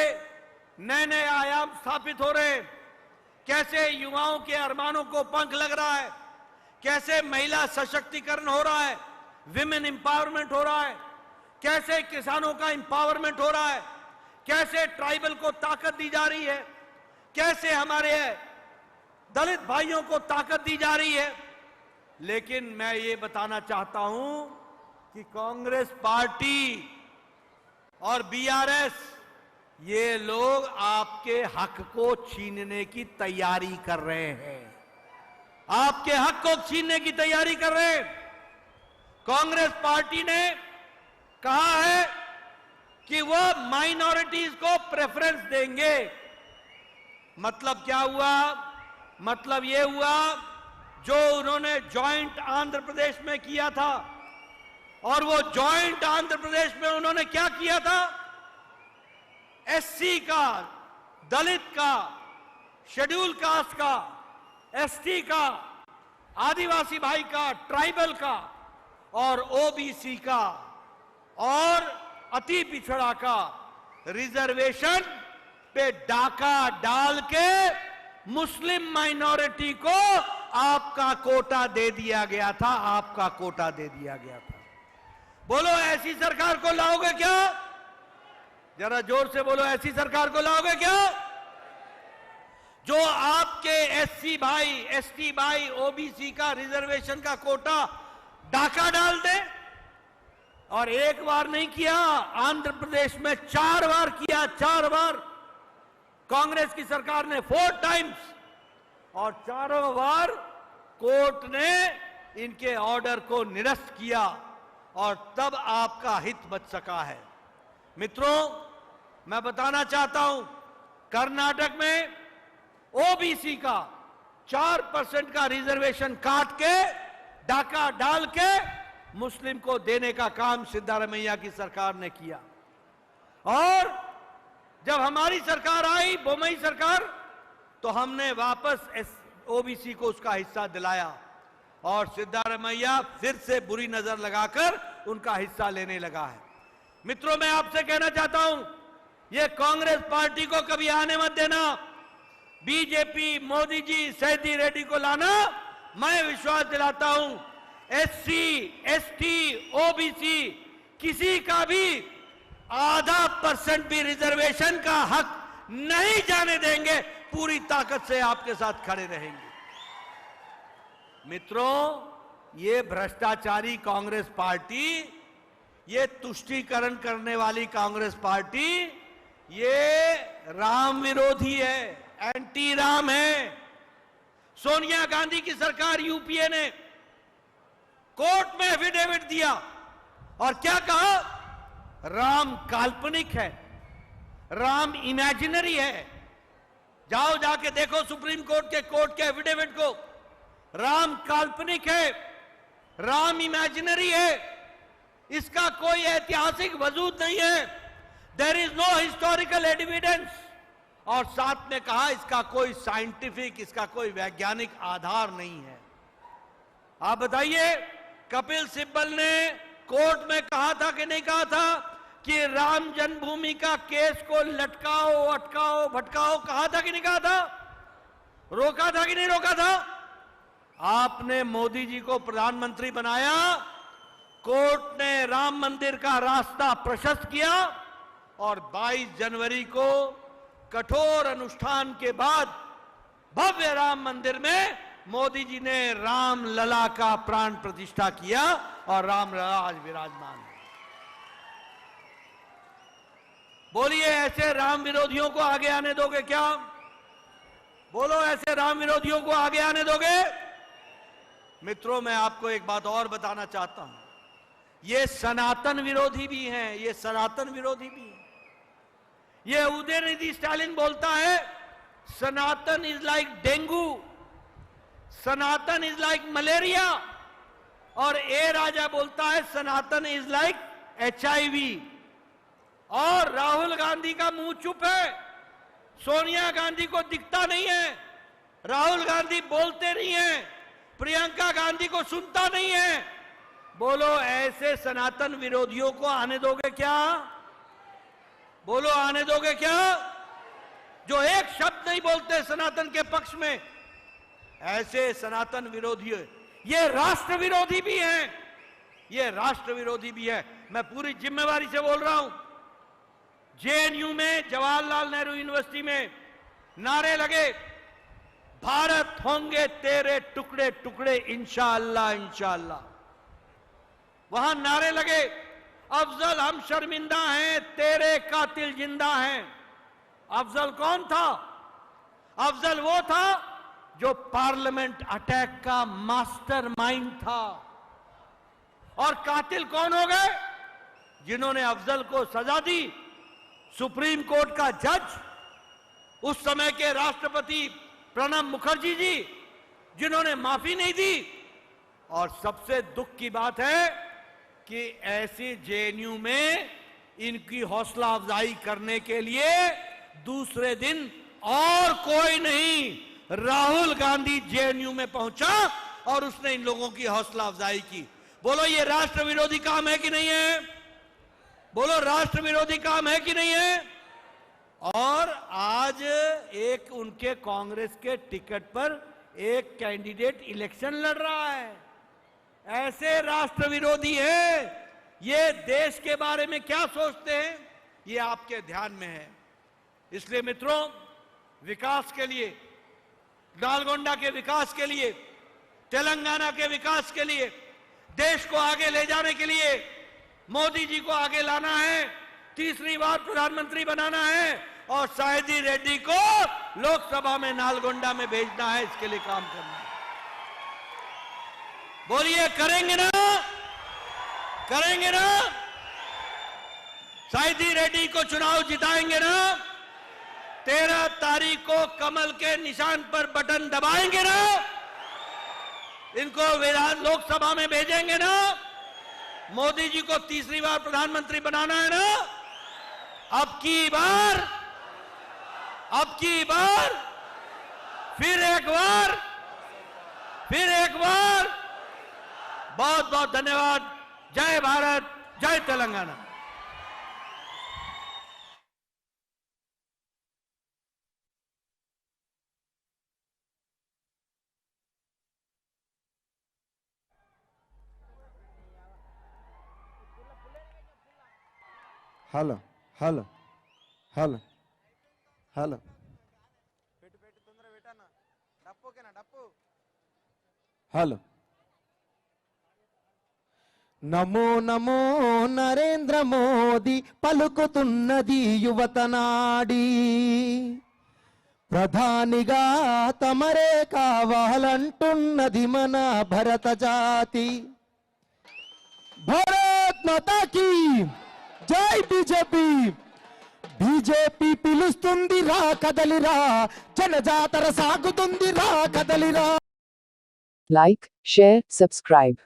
नए नए आयाम स्थापित हो रहे हैं, कैसे युवाओं के अरमानों को पंख लग रहा है, कैसे महिला सशक्तिकरण हो रहा है, विमेन एम्पावरमेंट हो रहा है, कैसे किसानों का एम्पावरमेंट हो रहा है, कैसे ट्राइबल को ताकत दी जा रही है, कैसे हमारे दलित भाइयों को ताकत दी जा रही है। लेकिन मैं ये बताना चाहता हूं कि कांग्रेस पार्टी और बीआरएस, ये लोग आपके हक को छीनने की तैयारी कर रहे हैं, आपके हक को छीनने की तैयारी कर रहे हैं। कांग्रेस पार्टी ने कहा है कि वह माइनॉरिटीज को प्रेफरेंस देंगे। मतलब क्या हुआ? मतलब यह हुआ, जो उन्होंने जॉइंट आंध्र प्रदेश में किया था, और वो जॉइंट आंध्र प्रदेश में उन्होंने क्या किया था? एससी का, दलित का, शेड्यूल कास्ट का, एसटी का, आदिवासी भाई का, ट्राइबल का और ओबीसी का और अति पिछड़ा का रिजर्वेशन पे डाका डाल के मुस्लिम माइनॉरिटी को आपका कोटा दे दिया गया था, आपका कोटा दे दिया गया था। बोलो ऐसी सरकार को लाओगे क्या? जरा जोर से बोलो, ऐसी सरकार को लाओगे क्या? जो आपके एससी भाई, एसटी भाई, ओबीसी का रिजर्वेशन का कोटा डाका डाल दे। और एक बार नहीं किया, आंध्र प्रदेश में 4 बार किया, 4 बार। कांग्रेस की सरकार ने 4 टाइम्स, और चारों बार कोर्ट ने इनके ऑर्डर को निरस्त किया, और तब आपका हित बच सका है। मित्रों, मैं बताना चाहता हूं, कर्नाटक में ओबीसी का 4% का रिजर्वेशन काट के, डाका डाल के मुस्लिम को देने का काम सिद्धारमैया की सरकार ने किया। और जब हमारी सरकार आई, बोमई सरकार, तो हमने वापस ओबीसी को उसका हिस्सा दिलाया, और सिद्धारमैया फिर से बुरी नजर लगाकर उनका हिस्सा लेने लगा है। मित्रों, मैं आपसे कहना चाहता हूं, ये कांग्रेस पार्टी को कभी आने मत देना। बीजेपी, मोदी जी, सैदी रेड्डी को लाना। मैं विश्वास दिलाता हूं, एससी, एसटी, ओबीसी किसी का भी आधा % भी रिजर्वेशन का हक नहीं जाने देंगे। पूरी ताकत से आपके साथ खड़े रहेंगे। मित्रों, ये भ्रष्टाचारी कांग्रेस पार्टी, ये तुष्टीकरण करने वाली कांग्रेस पार्टी, ये राम विरोधी है, एंटी राम है। सोनिया गांधी की सरकार यूपीए ने कोर्ट में एफिडेविट दिया, और क्या कहा? राम काल्पनिक है, राम इमेजिनरी है। जाओ जाके देखो सुप्रीम कोर्ट के एफिडेविट को। राम काल्पनिक है, राम इमेजिनरी है, इसका कोई ऐतिहासिक वजूद नहीं है। There is no historical evidence. और साथ में कहा इसका कोई साइंटिफिक, इसका कोई वैज्ञानिक आधार नहीं है। आप बताइए, कपिल सिब्बल ने कोर्ट में कहा था कि नहीं कहा था कि राम जन्मभूमि का केस को लटकाओ, अटकाओ, भटकाओ? कहा था कि नहीं कहा था? रोका था कि नहीं रोका था? आपने मोदी जी को प्रधानमंत्री बनाया, कोर्ट ने राम मंदिर का रास्ता प्रशस्त किया, और 22 जनवरी को कठोर अनुष्ठान के बाद भव्य राम मंदिर में मोदी जी ने राम लला का प्राण प्रतिष्ठा किया, और राम लला आज विराजमान है। बोलिए, ऐसे राम विरोधियों को आगे आने दोगे क्या? बोलो, ऐसे राम विरोधियों को आगे आने दोगे? मित्रों, मैं आपको एक बात और बताना चाहता हूं, ये सनातन विरोधी भी हैं, ये सनातन विरोधी भी हैं। ये उदयनिधि स्टालिन बोलता है Sanatan is like dengue, Sanatan is like malaria, और ए राजा बोलता है सनातन इज लाइक HIV। और राहुल गांधी का मुंह चुप है, सोनिया गांधी को दिखता नहीं है, राहुल गांधी बोलते नहीं है, प्रियंका गांधी को सुनता नहीं है। बोलो, ऐसे सनातन विरोधियों को आने दोगे क्या? बोलो, आने दोगे क्या? जो एक शब्द नहीं बोलते सनातन के पक्ष में, ऐसे सनातन विरोधी, ये राष्ट्र विरोधी भी हैं, ये राष्ट्र विरोधी भी है। मैं पूरी जिम्मेवारी से बोल रहा हूं। JNU में, जवाहरलाल नेहरू यूनिवर्सिटी में नारे लगे, भारत होंगे तेरे टुकड़े टुकड़े इंशाअल्लाह इंशाअल्लाह। वहां नारे लगे, अफजल हम शर्मिंदा हैं, तेरे कातिल जिंदा हैं। अफजल कौन था? अफजल वो था जो पार्लियामेंट अटैक का मास्टरमाइंड था। और कातिल कौन हो गए? जिन्होंने अफजल को सजा दी। सुप्रीम कोर्ट का जज, उस समय के राष्ट्रपति प्रणब मुखर्जी जी, जिन्होंने माफी नहीं दी। और सबसे दुख की बात है कि ऐसी जेएनयू में इनकी हौसला अफजाई करने के लिए दूसरे दिन और कोई नहीं, राहुल गांधी जेएनयू में पहुंचा और उसने इन लोगों की हौसला अफजाई की। बोलो ये राष्ट्र विरोधी काम है कि नहीं है? बोलो राष्ट्र विरोधी काम है कि नहीं है? और आज एक उनके कांग्रेस के टिकट पर एक कैंडिडेट इलेक्शन लड़ रहा है। ऐसे राष्ट्र विरोधी है, ये देश के बारे में क्या सोचते हैं ये आपके ध्यान में है। इसलिए मित्रों, विकास के लिए, नालगोंडा के विकास के लिए, तेलंगाना के विकास के लिए, देश को आगे ले जाने के लिए मोदी जी को आगे लाना है, तीसरी बार प्रधानमंत्री बनाना है और सायदी रेड्डी को लोकसभा में नालगोंडा में भेजना है। इसके लिए काम करना है। बोलिए करेंगे ना? करेंगे ना? सायदी रेड्डी को चुनाव जिताएंगे ना? 13 तारीख को कमल के निशान पर बटन दबाएंगे ना? इनको विधान लोकसभा में भेजेंगे ना? मोदी जी को तीसरी बार प्रधानमंत्री बनाना है ना? अब की बार, फिर एक बार, बहुत बहुत धन्यवाद। जय भारत, जय Telangana. Hello hello hello hello hello నమో నమో నరేంద్ర మోదీ పలుకుతున్నది యువతనాడి ప్రధానిగా తమరే కావాలంటున్నది మన భరత జాతి భారత్ మాతా కీ జై బీజేపీ బీజేపీ పిలుస్తుంది రా కదలిరా జనజాతర సాగుతుంది రా కదలిరా Like, share, subscribe.